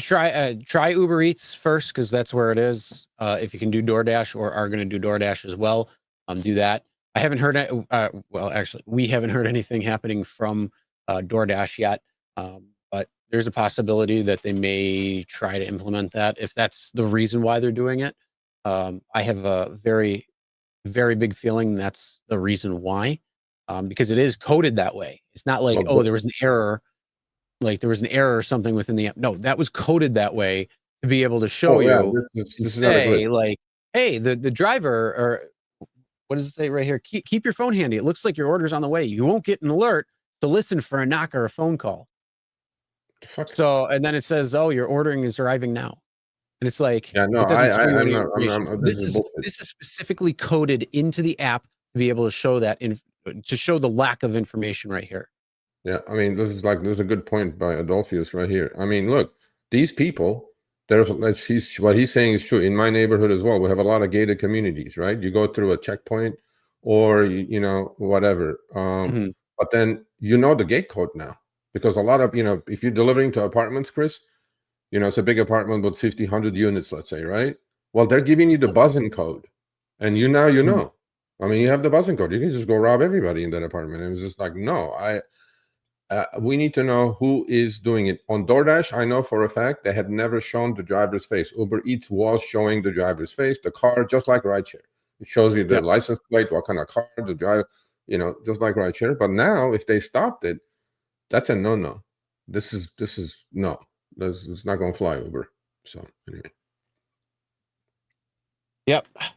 Speaker 1: try Uber Eats first because that's where it is. If you can do DoorDash or are going to do DoorDash as well, do that. I haven't heard. Well, actually, we haven't heard anything happening from DoorDash yet. But there's a possibility that they may try to implement that if that's the reason why they're doing it. I have a very, very big feeling that's the reason why. Because it is coded that way. It's not like,
Speaker 2: Well,
Speaker 1: there was an error, like there was an error or something within the app. No, that was coded that way to be able to show
Speaker 2: yeah,
Speaker 1: you and
Speaker 2: this is not a glitch.
Speaker 1: say like, hey, the driver, or what does it say right here? Keep your phone handy. It looks like your order's on the way. You won't get an alert to listen for a knock or a phone call.
Speaker 2: Fuck.
Speaker 1: So, and then it says, oh, your ordering is arriving now. And it's like,
Speaker 2: Yeah, no,
Speaker 1: it doesn't show you
Speaker 2: I'm
Speaker 1: any
Speaker 2: not.
Speaker 1: information.
Speaker 2: This is bullshit.
Speaker 1: This is specifically coded into the app to be able to show to show the lack of information right here.
Speaker 2: Yeah, this is a good point by Adolphus right here. Look, these people, what he's saying is true. In my neighborhood as well, we have a lot of gated communities, right? You go through a checkpoint or whatever.
Speaker 1: Mhm.
Speaker 2: But then the gate code now because a lot of if you're delivering to apartments, Chris, it's a big apartment with 50, 100 units, let's say, right? Well, they're giving you the buzzing code, and you
Speaker 1: Mhm.
Speaker 2: know. You have the buzzing code. You can just go rob everybody in that apartment. And it was just like, no, we need to know who is doing it. On DoorDash, I know for a fact they had never shown the driver's face. Uber Eats was showing the driver's face, the car, just like rideshare. It shows you the
Speaker 1: Yep.
Speaker 2: license plate, what kind of car, the driver, just like rideshare. But now, if they stopped it, that's a no-no. This is no. It's not going to fly, Uber. So anyway.
Speaker 1: Yep. Well,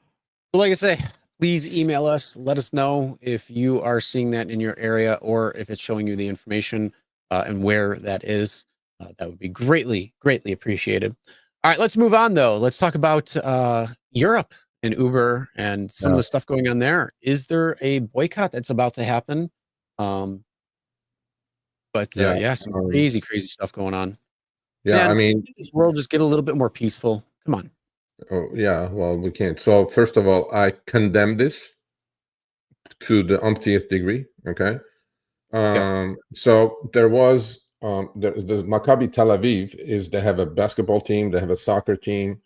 Speaker 1: like I say, please email us. Let us know if you are seeing that in your area or if it's showing you the information and where that is. That would be greatly, greatly appreciated. All right, let's move on though. Let's talk about Europe and Uber and some of the stuff going on there. Is there a boycott that's about to happen? Some crazy, crazy stuff going on.
Speaker 2: Yeah,
Speaker 1: Man, this world just get a little bit more peaceful. Come on.
Speaker 2: Oh, yeah, well, we can't. So first of all, I condemn this to the umpteenth degree. Okay.
Speaker 1: Yep.
Speaker 2: So there was the Maccabi Tel Aviv they have a basketball team, they have a soccer team.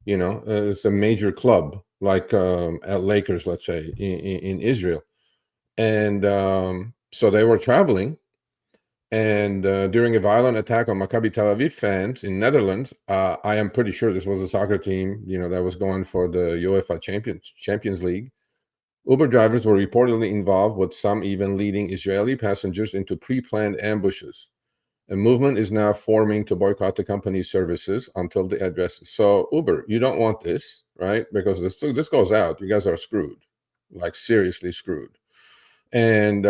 Speaker 2: It's a major club like at Lakers, let's say, in Israel, and so they were traveling. And during a violent attack on Maccabi Tel Aviv fans in Netherlands, I am pretty sure this was a soccer team, that was going for the UEFA Champions League. Uber drivers were reportedly involved, with some even leading Israeli passengers into pre-planned ambushes. A movement is now forming to boycott the company's services until the address. So Uber, you don't want this, right? Because this goes out, you guys are screwed, like seriously screwed. And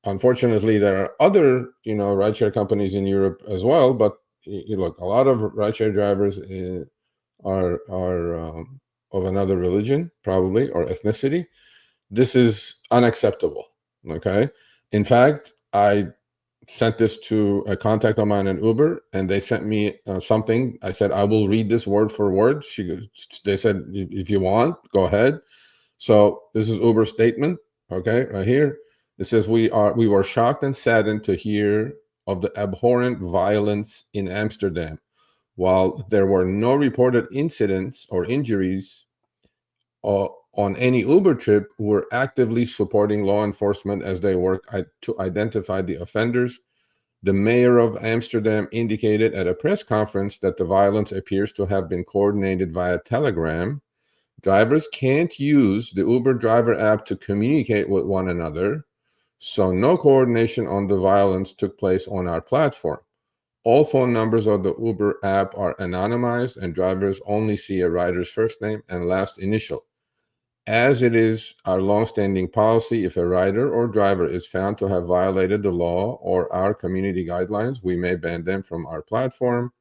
Speaker 2: unfortunately, there are other, rideshare companies in Europe as well. But look, a lot of rideshare drivers are of another religion, probably, or ethnicity. This is unacceptable. Okay. In fact, I sent this to a contact of mine in Uber, and they sent me something. I said, I will read this word for word. They said, if you want, go ahead. So this is Uber's statement, okay, right here. It says, we were shocked and saddened to hear of the abhorrent violence in Amsterdam. While there were no reported incidents or injuries on any Uber trip, we're actively supporting law enforcement as they work to identify the offenders. The mayor of Amsterdam indicated at a press conference that the violence appears to have been coordinated via Telegram. Drivers can't use the Uber driver app to communicate with one another, so no coordination on the violence took place on our platform. All phone numbers of the Uber app are anonymized, and drivers only see a rider's first name and last initial. As it is our longstanding policy, if a rider or driver is found to have violated the law or our community guidelines, we may ban them from our platform.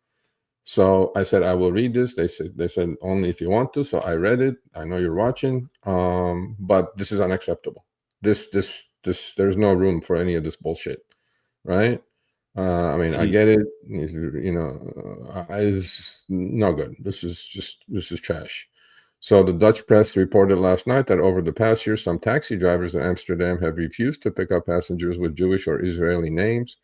Speaker 2: So I said, I will read this. They said only if you want to. So I read it. I know you're watching, but this is unacceptable. There's no room for any of this bullshit, right? I mean, I get it. You know, it's no good. This is trash. So the Dutch press reported last night that over the past year, some taxi drivers in Amsterdam have refused to pick up passengers with Jewish or Israeli names.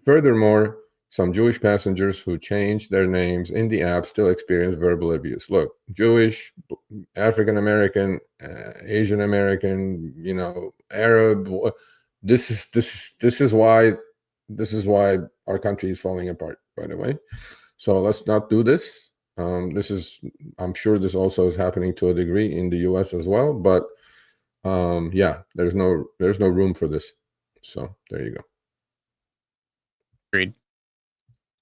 Speaker 2: Furthermore, some Jewish passengers who changed their names in the app still experience verbal abuse. Look, Jewish, African American, Asian American, you know, Arab. This is why our country is falling apart. By the way, so let's not do this. I'm sure this also is happening to a degree in the US as well, but yeah, there's no room for this. So there you go.
Speaker 1: Agreed.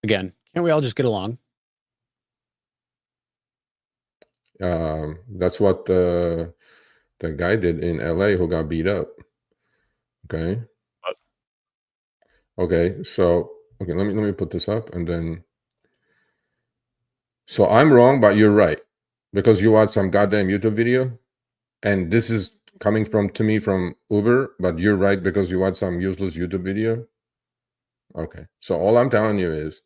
Speaker 1: Again, can't we all just get along?
Speaker 2: That's what the guy did in LA who got beat up. Okay. Okay, so let me put this up and then. So I'm wrong, but you're right, because you watched some goddamn YouTube video, and this is coming to me from Uber, but you're right because you watched some useless YouTube video. Okay, so all I'm telling you is,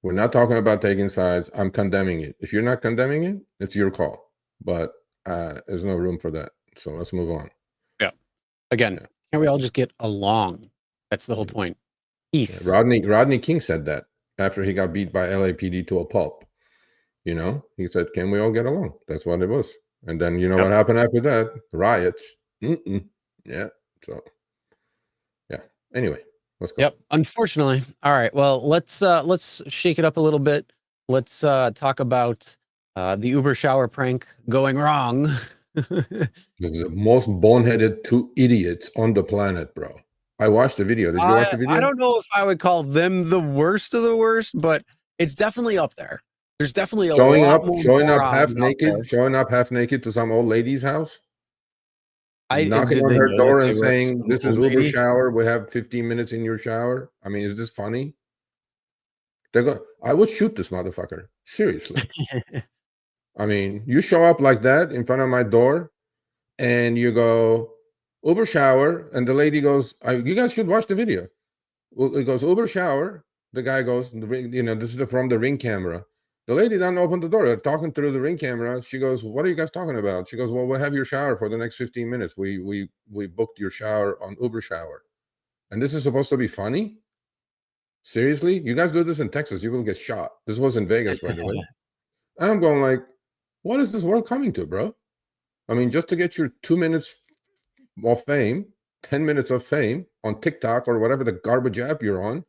Speaker 2: we're not talking about taking sides. I'm condemning it. If you're not condemning it, it's your call, but there's no room for that. So let's move on.
Speaker 1: Yeah. Again, can't we all just get along? That's the whole point. Peace.
Speaker 2: Yeah. Rodney King said that after he got beat by LAPD to a pulp. You know, he said, "Can we all get along?" That's what it was. And then you know what happened after that? Riots. Yeah. So yeah. Anyway, let's go.
Speaker 1: Yep. Unfortunately. All right. Well, let's shake it up a little bit. Let's talk about the Uber shower prank going wrong.
Speaker 2: This is the most boneheaded two idiots on the planet, bro. I watched the video. Did you watch the video?
Speaker 1: I don't know if I would call them the worst of the worst, but it's definitely up there. There's definitely a
Speaker 2: showing
Speaker 1: lot
Speaker 2: up
Speaker 1: more
Speaker 2: showing up half naked to some old lady's house, knocking
Speaker 1: did
Speaker 2: on
Speaker 1: they
Speaker 2: her
Speaker 1: know
Speaker 2: door
Speaker 1: that
Speaker 2: and
Speaker 1: they were
Speaker 2: saying,
Speaker 1: some
Speaker 2: "This is
Speaker 1: old
Speaker 2: Uber
Speaker 1: lady?
Speaker 2: shower. We have 15 minutes in your shower." I mean, is this funny? I would shoot this motherfucker. Seriously. I mean, you show up like that in front of my door and you go, "Uber shower," and the lady goes, "You guys should watch the video." Well, it goes, "Uber shower." The guy goes, you know, this is from the Ring camera. The lady doesn't open the door. They're talking through the Ring camera. She goes, "What are you guys talking about?" She goes, "Well, we'll have your shower for the next 15 minutes. We booked your shower on Uber shower." And this is supposed to be funny? Seriously? You guys do this in Texas, you will get shot. This was in Vegas, by the way. And I'm going like, what is this world coming to, bro? I mean, just to get your 2 minutes of fame, 10 minutes of fame on TikTok or whatever the garbage app you're on,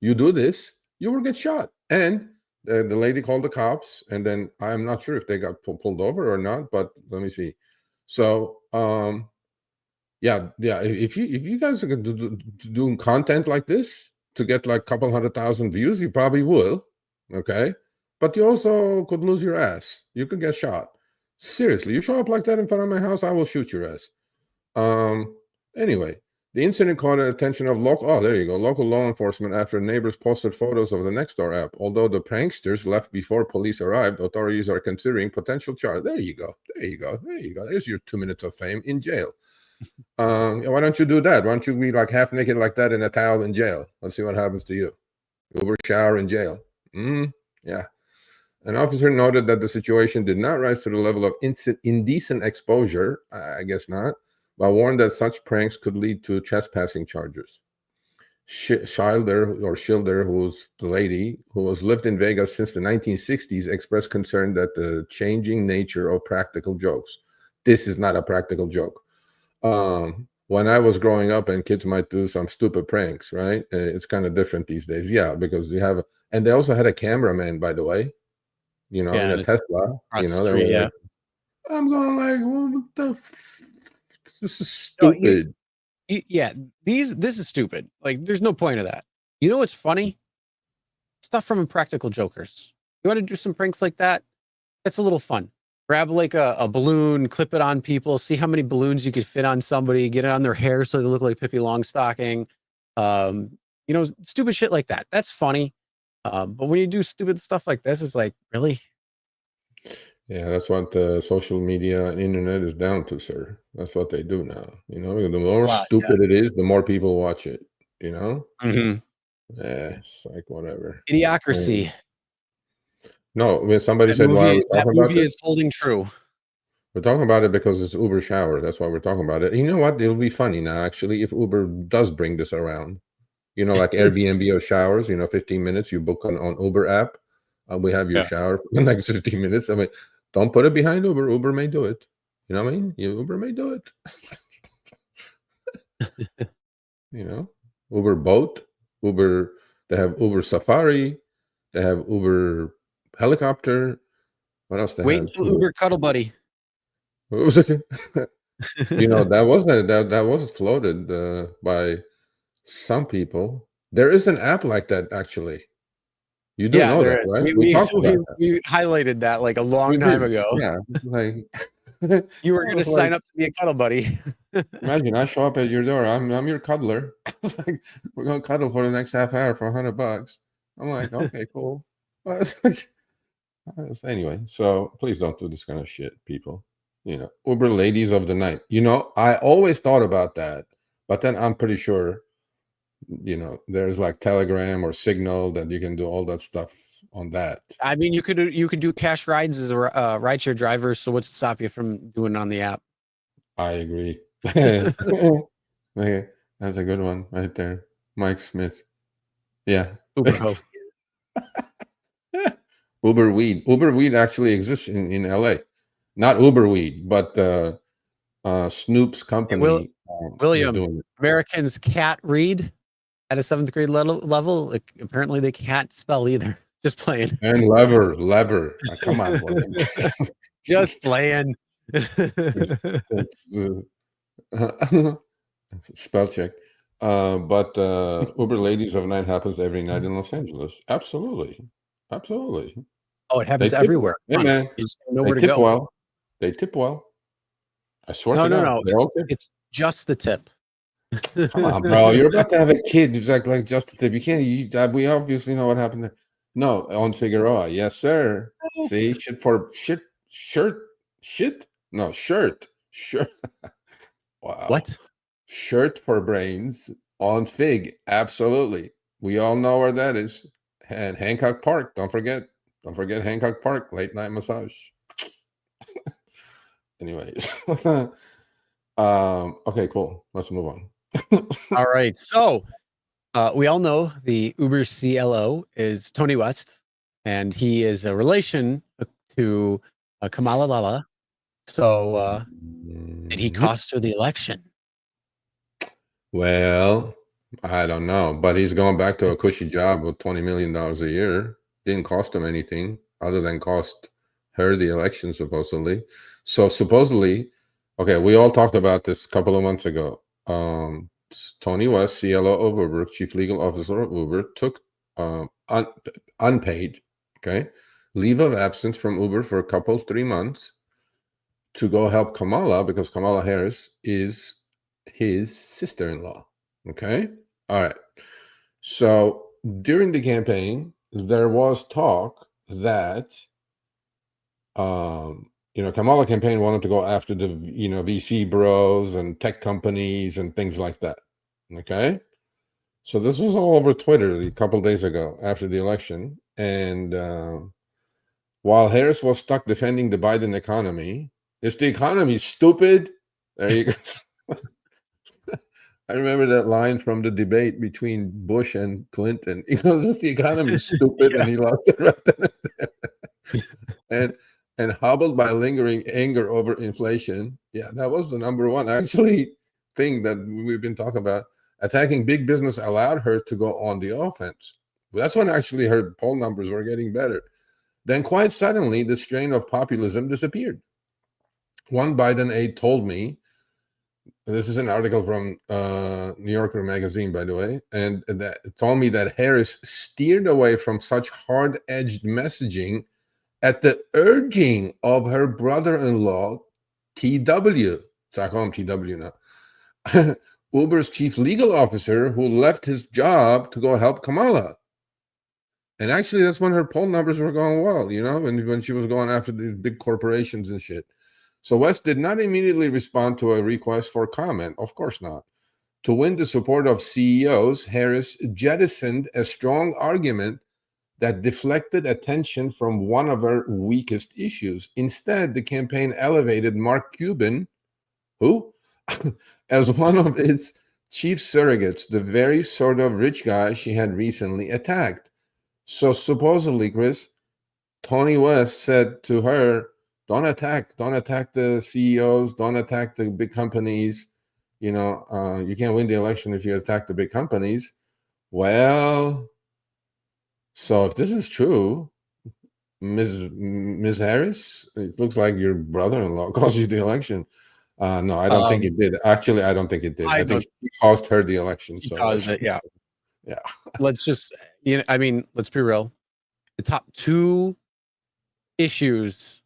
Speaker 2: you do this, you will get shot. And the lady called the cops, and then I'm not sure if they got pulled over or not, but let me see. So yeah, if you guys are doing content like this to get like a couple 100,000 views, you probably will. Okay, but you also could lose your ass. You could get shot. Seriously, you show up like that in front of my house, I will shoot your ass. Anyway, the incident caught the attention of local law enforcement after neighbors posted photos of the Nextdoor app. Although the pranksters left before police arrived, authorities are considering potential charge. There you go. There's your 2 minutes of fame in jail. Why don't you do that? Why don't you be like half naked like that in a towel in jail? Let's see what happens to you. Uber shower in jail. Yeah. An officer noted that the situation did not rise to the level of indecent exposure, I guess not, but warned that such pranks could lead to trespassing charges. Schilder, who's the lady who has lived in Vegas since the 1960s, expressed concern that the changing nature of practical jokes. This is not a practical joke. When I was growing up, and kids might do some stupid pranks, right? It's kind of different these days. Yeah, because you have, and they also had a cameraman, by the way, in a Tesla.
Speaker 1: Across the
Speaker 2: They
Speaker 1: street,
Speaker 2: were
Speaker 1: yeah.
Speaker 2: like, I'm going like, what the this is
Speaker 1: No,
Speaker 2: stupid.
Speaker 1: yeah, this is stupid. Like, there's no point of that. You know what's funny? Stuff from Impractical Jokers. You want to do some pranks like that? It's a little fun. Grab like a balloon, clip it on people, see how many balloons you could fit on somebody, get it on their hair so they look like Pippi Longstocking. Stupid shit like that. That's funny. But when you do stupid stuff like this, it's like, really?
Speaker 2: Yeah, that's what the social media and internet is down to, sir. That's what they do now. The more stupid it is, the more people watch it.
Speaker 1: Mm-hmm.
Speaker 2: Yeah, it's like whatever.
Speaker 1: Idiocracy.
Speaker 2: No, when somebody
Speaker 1: That
Speaker 2: said, "Why are we
Speaker 1: movie, that
Speaker 2: talking about
Speaker 1: movie
Speaker 2: this?"
Speaker 1: is holding true.
Speaker 2: We're talking about it because it's Uber shower. That's why we're talking about it. You know what? It'll be funny now, actually, if Uber does bring this around. Like Airbnb or showers. 15 minutes you book on Uber app. We have your shower for the next 15 minutes. I mean, don't put it behind Uber. Uber may do it. You know what I mean? Uber may do it. Uber boat, Uber. They have Uber Safari. They have Uber helicopter. What else they
Speaker 1: Wait
Speaker 2: have?
Speaker 1: until Uber Cuddle Buddy.
Speaker 2: What was it? that was floated by some people. There is an app like that, actually. You do know that,
Speaker 1: there is.
Speaker 2: right?
Speaker 1: We
Speaker 2: talked about that.
Speaker 1: we highlighted that like a long time ago.
Speaker 2: Yeah, like
Speaker 1: you were going to sign up to be a cuddle buddy.
Speaker 2: Imagine I show up at your door. I'm your cuddler. It's like, we're gonna cuddle for the next half hour for $100. I'm like, okay, cool. Well, it's like, anyway, so please don't do this kind of shit, people. Uber ladies of the night. I always thought about that, but then I'm pretty sure, there's like Telegram or Signal that you can do all that stuff on that.
Speaker 1: I mean, you could do cash rides as a rideshare driver. So what's to stop you from doing it on the app?
Speaker 2: I agree. Okay, that's a good one right there, Mike Smith. Yeah,
Speaker 1: Uber
Speaker 2: Uber Weed. Uber Weed actually exists in LA. Not Uber Weed, but Snoop's company
Speaker 1: William,
Speaker 2: is doing it.
Speaker 1: Americans can't read at a 7th grade level. Like, apparently they can't spell either. Just playing.
Speaker 2: And lever. Come on,
Speaker 1: just playing.
Speaker 2: Spell check. But Uber Ladies of Night happens every night in Los Angeles. Absolutely.
Speaker 1: Oh, it happens everywhere.
Speaker 2: Yeah, man.
Speaker 1: You just know where to go.
Speaker 2: Well. They tip well. I swear to God.
Speaker 1: No. It's just the tip.
Speaker 2: Come on, bro. You're about to have a kid. It's like just the tip. You can't. We obviously know what happened there. No, on Figueroa. Yes, sir. See, shirt. Wow.
Speaker 1: What?
Speaker 2: Shirt for brains on Fig. Absolutely. We all know where that is. And Hancock Park. Don't forget Hancock Park. Late night massage. Anyways. Okay, cool. Let's move on.
Speaker 1: All right. So we all know the Uber CLO is Tony West, and he is a relation to Kamala. So did he cost her the election?
Speaker 2: Well, I don't know, but he's going back to a cushy job with $20 million a year. Didn't cost him anything other than cost her the election, supposedly. So supposedly, okay, we all talked about this a couple of months ago. Tony West, CLO of Uber, chief legal officer of Uber, took unpaid, leave of absence from Uber for a couple, 3 months to go help Kamala, because Kamala Harris is his sister-in-law. Okay. All right. So during the campaign, there was talk that, Kamala campaign wanted to go after the, VC bros and tech companies and things like that. Okay. So this was all over Twitter a couple days ago after the election. And while Harris was stuck defending the Biden economy, is the economy stupid? There you go. I remember that line from the debate between Bush and Clinton. Just the economy is stupid,
Speaker 1: Yeah.
Speaker 2: and he lost it right then and there. And hobbled by lingering anger over inflation. Yeah, that was the number one actually thing that we've been talking about. Attacking big business allowed her to go on the offense. That's when actually her poll numbers were getting better. Then quite suddenly, the strain of populism disappeared. One Biden aide told me, this is an article from New Yorker magazine, by the way, and that told me that Harris steered away from such hard-edged messaging at the urging of her brother-in-law, TW. So I call him TW now. Uber's chief legal officer, who left his job to go help Kamala. And actually, that's when her poll numbers were going well, when she was going after these big corporations and shit. So West did not immediately respond to a request for comment. Of course not. To win the support of CEOs, Harris jettisoned a strong argument that deflected attention from one of her weakest issues. Instead, the campaign elevated Mark Cuban, who, as one of its chief surrogates, the very sort of rich guy she had recently attacked. So supposedly, Chris, Tony West said to her, don't attack the CEOs, don't attack the big companies. You can't win the election if you attack the big companies. Well, so if this is true, Ms. Harris, it looks like your brother-in-law cost you the election. No, I don't think it did. Actually, I don't think it did. I think he cost her the election.
Speaker 1: So caused it, yeah.
Speaker 2: Yeah.
Speaker 1: Let's just, let's be real. The top two issues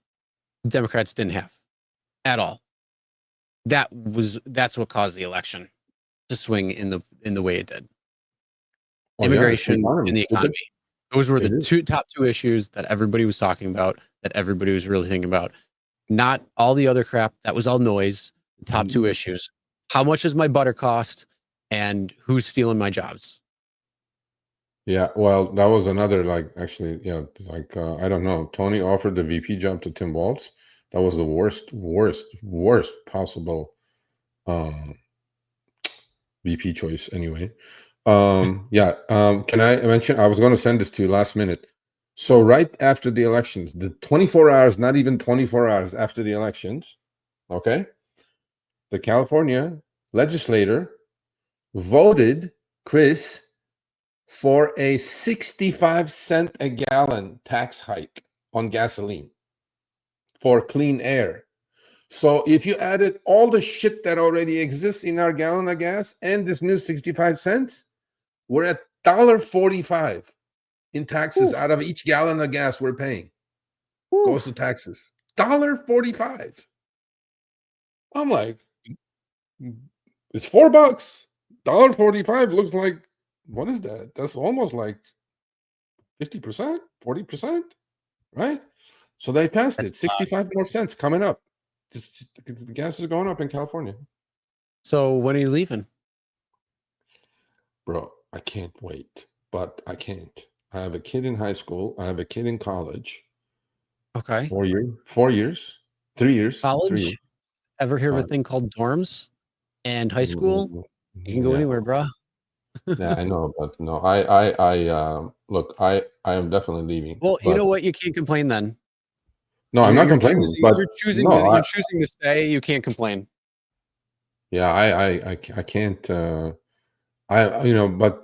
Speaker 1: Democrats didn't have at all. That's what caused the election to swing in the way it did. Immigration and the economy. Those were the top two issues that everybody was talking about, that everybody was really thinking about. Not all the other crap. That was all noise. The top two issues. How much does my butter cost? And who's stealing my jobs?
Speaker 2: Yeah, well, that was another, actually, I don't know. Tony offered the VP job to Tim Walz. That was the worst possible VP choice anyway. Yeah. Can I mention, I was going to send this to you last minute. So right after the elections, the 24 hours, not even 24 hours after the elections, okay, the California legislator voted, Chris, for a 65-cent a gallon tax hike on gasoline for clean air. So if you added all the shit that already exists in our gallon of gas and this new 65 cents, we're at $1.45 in taxes. Out of each gallon of gas we're paying goes to taxes. $1.45. I'm like, it's $4. $1.45 looks like, what is that? That's almost like 50%, 40%, right? So they passed it. 65 more cents coming up. The gas is going up in California.
Speaker 1: So when are you leaving?
Speaker 2: Bro, I can't wait, but I can't. I have a kid in high school. I have a kid in college.
Speaker 1: Okay.
Speaker 2: 4 years, 3 years.
Speaker 1: College?
Speaker 2: 3 years.
Speaker 1: Ever hear of a thing called dorms? And high school? You can go anywhere, bro.
Speaker 2: Yeah, I know, but no, I look, I am definitely leaving.
Speaker 1: Well, you know what? You can't complain then.
Speaker 2: No, I'm not complaining, but
Speaker 1: you're choosing to stay. You can't complain.
Speaker 2: Yeah, I can't. But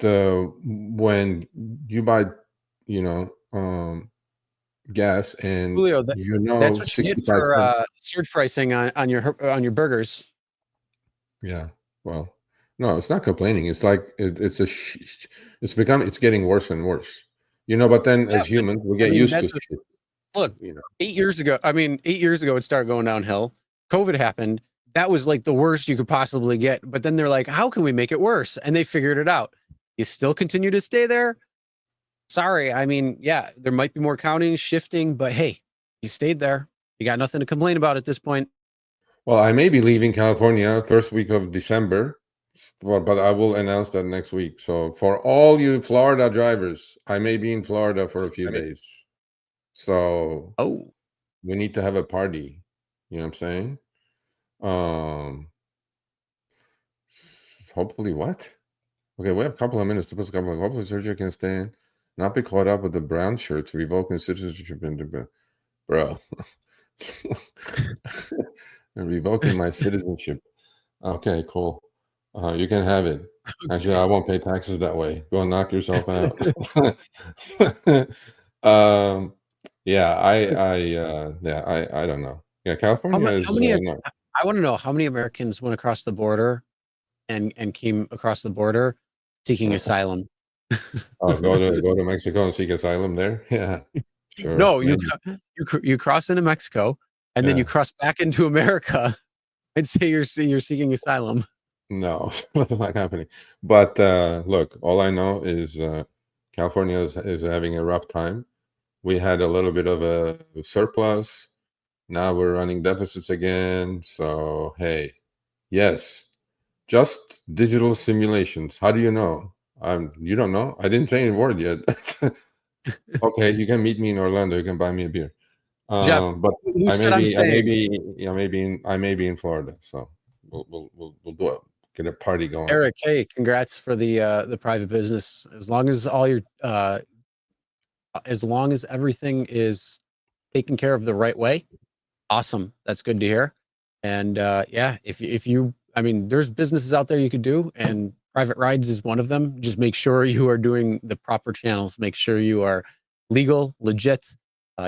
Speaker 2: when you buy, gas and
Speaker 1: Julio, that's what you get for surge pricing on your burgers.
Speaker 2: Yeah, well, no, it's not complaining. It's like it's getting worse and worse. But then as humans, we get used to shit.
Speaker 1: Look, 8 years ago, 8 years ago, it started going downhill. COVID happened. That was like the worst you could possibly get. But then they're like, how can we make it worse? And they figured it out. You still continue to stay there? Sorry. Yeah, there might be more counties shifting, but hey, you stayed there. You got nothing to complain about at this point.
Speaker 2: Well, I may be leaving California first week of December, but I will announce that next week. So for all you Florida drivers, I may be in Florida for a few days. So we need to have a party. You know what I'm saying? hopefully what? Okay, we have a couple of minutes to post a couple of. Hopefully, Sergio can stay in, not be caught up with the brown shirts, revoking citizenship bro. Revoking my citizenship. Okay, cool. You can have it. Actually, I won't pay taxes that way. Go and knock yourself out. Yeah, I don't know. Yeah, California is
Speaker 1: how many?
Speaker 2: no.
Speaker 1: I want to know how many Americans went across the border and came across the border seeking asylum.
Speaker 2: Oh, go to Mexico and seek asylum there. Yeah, sure.
Speaker 1: No,
Speaker 2: Maybe.
Speaker 1: you cross into Mexico and then you cross back into America and say you're seeking asylum.
Speaker 2: No, that's not happening. But look, all I know is California is having a rough time. We had a little bit of a surplus. Now we're running deficits again. So hey, yes, just digital simulations. How do you know? You don't know. I didn't say a word yet. Okay, you can meet me in Orlando. You can buy me a beer.
Speaker 1: Jeff,
Speaker 2: But
Speaker 1: who said I'm staying?
Speaker 2: I may be in Florida. So we'll do it. Get a party going.
Speaker 1: Eric, hey, congrats for the private business. As long as as long as everything is taken care of the right way, awesome. That's good to hear. And yeah, if you, I mean, there's businesses out there you could do, and private rides is one of them. Just make sure you are doing the proper channels. Make sure you are legal, legit.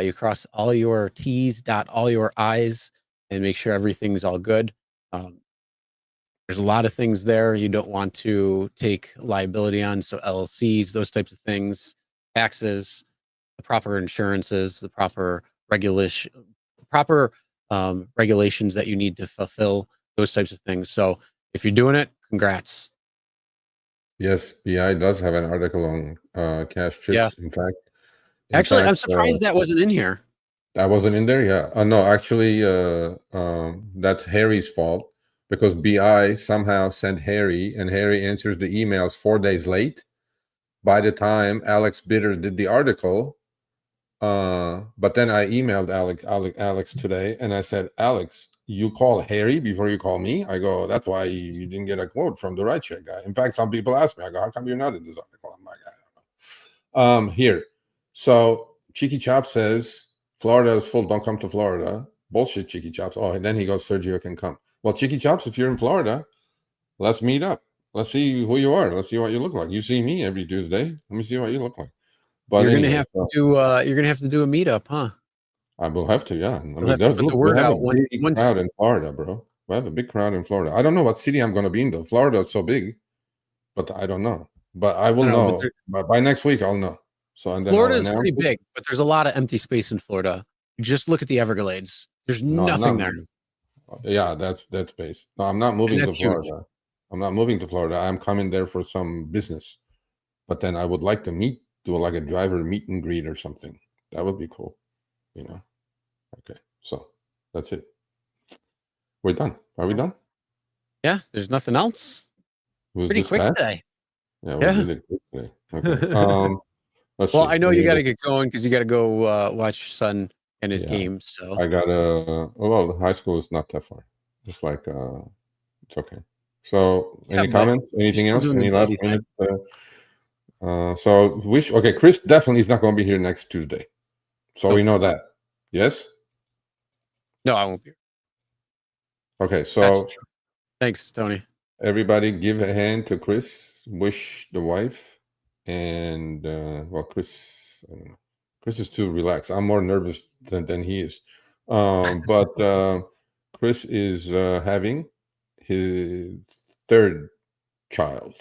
Speaker 1: You cross all your T's, dot all your I's, and make sure everything's all good. There's a lot of things there you don't want to take liability on. So LLCs, those types of things, taxes, the proper insurances, the proper regulations that you need to fulfill, those types of things. So if you're doing it, congrats.
Speaker 2: Yes, BI does have an article on cash chips.
Speaker 1: Yeah.
Speaker 2: In fact,
Speaker 1: Actually, I'm surprised that wasn't in here.
Speaker 2: That wasn't in there. Yeah. No, actually, that's Harry's fault because BI somehow sent Harry, and Harry answers the emails 4 days late. By the time Alex Bitter did the article, but then I emailed Alex today, and I said, Alex, you call Harry before you call me? I go, that's why you didn't get a quote from the rideshare guy. In fact, some people ask me, I go, how come you're not in this article? I'm like, I don't know. Here. So Cheeky Chop says, Florida is full. Don't come to Florida. Bullshit, Cheeky Chops. Oh, and then he goes, Sergio can come. Well, Cheeky Chops, if you're in Florida, let's meet up. Let's see who you are. Let's see what you look like. You see me every Tuesday. Let me see what you look like. But
Speaker 1: you're
Speaker 2: anyway,
Speaker 1: gonna have to do a meetup, huh?
Speaker 2: I will have to, yeah. I mean,
Speaker 1: You'll have to put the word out
Speaker 2: a big crowd in Florida, bro. We have a big crowd in Florida. I don't know what city I'm going to be in, though. Florida is so big, but I don't know. But I will know. By next week, I'll know. So, and then
Speaker 1: Florida is pretty big, but there's a lot of empty space in Florida. Just look at the Everglades. There's nothing there.
Speaker 2: Yeah, that's space. No, I'm not moving to Florida. Huge. I'm not moving to Florida. I'm coming there for some business. But then I would like to do like a driver meet and greet or something. That would be cool, you know. Okay, so that's it. We're done. Are we done?
Speaker 1: Yeah, there's nothing else. Pretty quick today.
Speaker 2: Yeah, we did it quick today. Okay. Let's
Speaker 1: well,
Speaker 2: see.
Speaker 1: I know you got to get going because you got to go watch your son and his game. So
Speaker 2: I got the high school is not that far. It's like it's okay. So any comments? Anything else? Any last minute? So okay, Chris definitely is not going to be here next Tuesday. So we know that. Yes?
Speaker 1: No, I won't be here.
Speaker 2: Okay, so
Speaker 1: thanks, Tony.
Speaker 2: Everybody give a hand to Chris. Wish the wife. And well, Chris, I don't know. Chris is too relaxed. I'm more nervous than he is. But Chris is having his third child.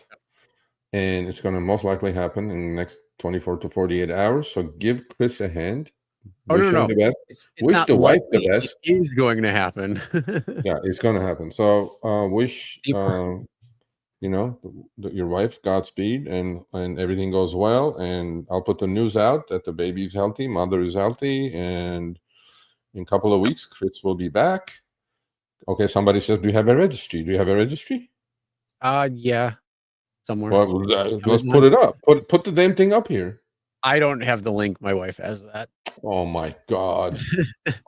Speaker 2: And it's going to most likely happen in the next 24 to 48 hours. So give Chris a hand.
Speaker 1: Oh, no.
Speaker 2: The best.
Speaker 1: It's
Speaker 2: wish
Speaker 1: not
Speaker 2: the wife the best.
Speaker 1: It is going to happen.
Speaker 2: Yeah, it's going to happen. So wish your wife Godspeed and everything goes well. And I'll put the news out that the baby is healthy, mother is healthy, and in a couple of weeks, Chris will be back. Okay, somebody says, do you have a registry? Do you have a registry?
Speaker 1: Yeah, somewhere.
Speaker 2: Well, let's put it up. Put the damn thing up here.
Speaker 1: I don't have the link. My wife has that.
Speaker 2: Oh my God.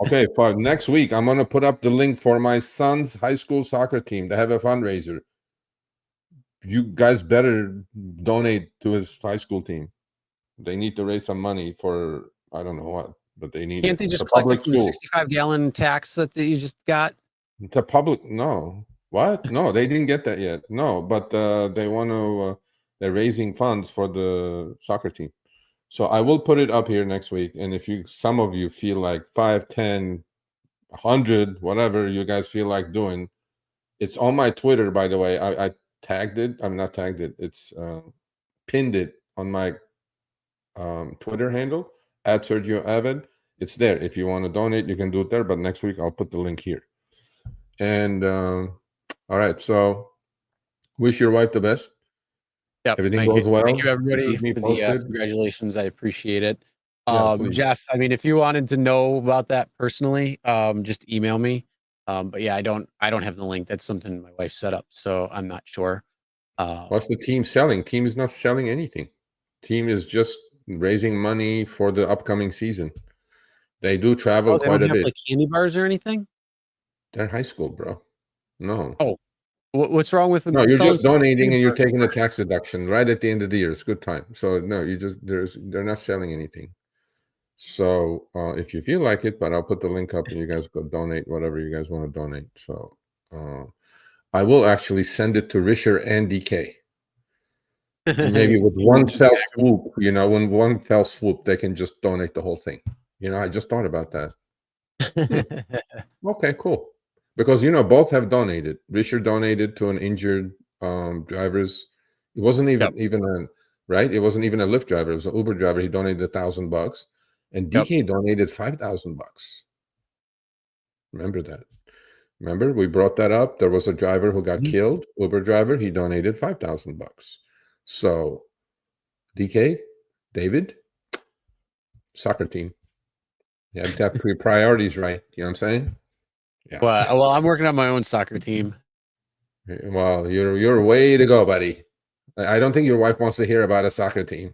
Speaker 2: Okay, for next week, I'm going to put up the link for my son's high school soccer team. They have a fundraiser. you guys better donate to his high school team. They need to raise some money for I don't know what, but they need
Speaker 1: Can't
Speaker 2: it.
Speaker 1: they
Speaker 2: It's
Speaker 1: just
Speaker 2: a
Speaker 1: collect it
Speaker 2: public
Speaker 1: from the
Speaker 2: school.
Speaker 1: 65-gallon tax that you just got?
Speaker 2: It's a public. No, what? No, they didn't get that yet. No, but they want to. They're raising funds for the soccer team. So I will put it up here next week. And if some of you feel like 5, 10, 100, whatever you guys feel like doing, it's on my Twitter, by the way. I tagged it. I'm not tagged it. It's pinned it on my Twitter handle at Sergio Avid. It's there. If you want to donate, you can do it there. But next week, I'll put the link here. And all right. So wish your wife the best.
Speaker 1: Yep.
Speaker 2: Everything goes well.
Speaker 1: Thank you, everybody,
Speaker 2: Keep me
Speaker 1: for the
Speaker 2: posted.
Speaker 1: congratulations. I appreciate it.
Speaker 2: Yeah,
Speaker 1: Jeff, I mean, if you wanted to know about that personally, just email me. But yeah, I don't have the link. That's something my wife set up, so I'm not sure.
Speaker 2: What's the team selling? Team is not selling anything. Team is just raising money for the upcoming season. They do travel
Speaker 1: they
Speaker 2: quite
Speaker 1: don't
Speaker 2: a
Speaker 1: have
Speaker 2: bit.
Speaker 1: like candy bars or anything?
Speaker 2: They're high school, bro. No.
Speaker 1: Oh, what's wrong with
Speaker 2: No, you're
Speaker 1: selling
Speaker 2: just
Speaker 1: some
Speaker 2: donating
Speaker 1: candy
Speaker 2: and you're
Speaker 1: bars?
Speaker 2: taking a tax deduction right at the end of the year. It's good time. So no, they're not selling anything. So if you feel like it, but I'll put the link up and you guys go donate whatever you guys want to donate. So I will actually send it to Risher and DK. Maybe with one fell swoop, when one fell swoop, they can just donate the whole thing. I just thought about that. Okay, cool. Because both have donated. Risher donated to an injured driver's. It wasn't even a right. It wasn't even a Lyft driver. It was an Uber driver. He donated $1,000, and DK donated $5,000. Remember that? Remember we brought that up. There was a driver who got killed. Uber driver. He donated $5,000. So, DK, David, soccer team. You have to have priorities right. You know what I'm saying?
Speaker 1: Yeah. Well, I'm working on my own soccer team.
Speaker 2: Well, you're way to go, buddy. I don't think your wife wants to hear about a soccer team.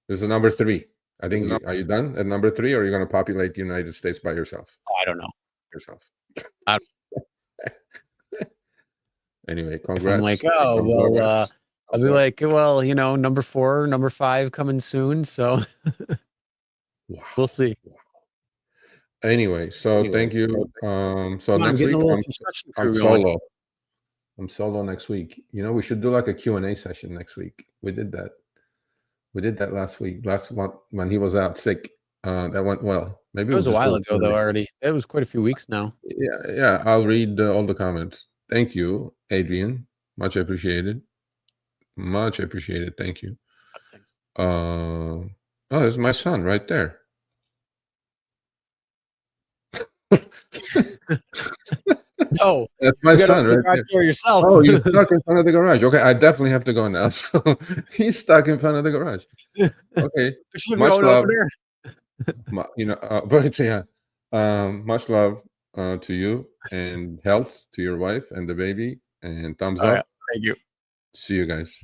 Speaker 2: This is number 3. I think. Are you done at number 3, or are you going to populate the United States by yourself?
Speaker 1: Oh, I don't know.
Speaker 2: Yourself. Anyway, congrats.
Speaker 1: I'm like, oh well. I'll be like, well, number 4, number 5 coming soon. So we'll see.
Speaker 2: Anyway, so thank you. So next week I'm solo. I'm solo next week. We should do like a Q&A session next week. We did that. We did that last week. Last month when he was out sick. That went well. Maybe
Speaker 1: it was a while ago though. Already, it was quite a few weeks now.
Speaker 2: Yeah. I'll read all the comments. Thank you, Adrian. Much appreciated. Much appreciated. Thank you. Oh, there's my son right there.
Speaker 1: No,
Speaker 2: that's my son right
Speaker 1: there. Yourself.
Speaker 2: Oh, you're stuck in front of the garage. Okay, I definitely have to go now. So he's stuck in front of the garage. Okay, much love. But yeah, much love to you, and health to your wife and the baby, and thumbs up.
Speaker 1: Thank you.
Speaker 2: See you guys.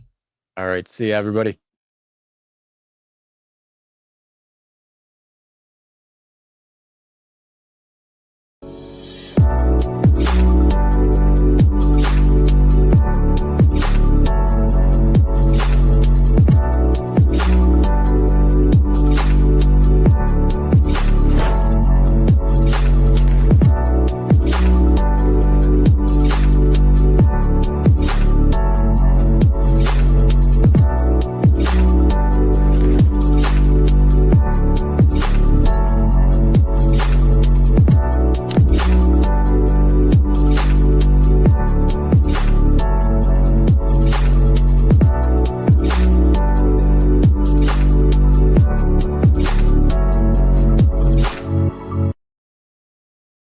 Speaker 1: All right, see you, everybody.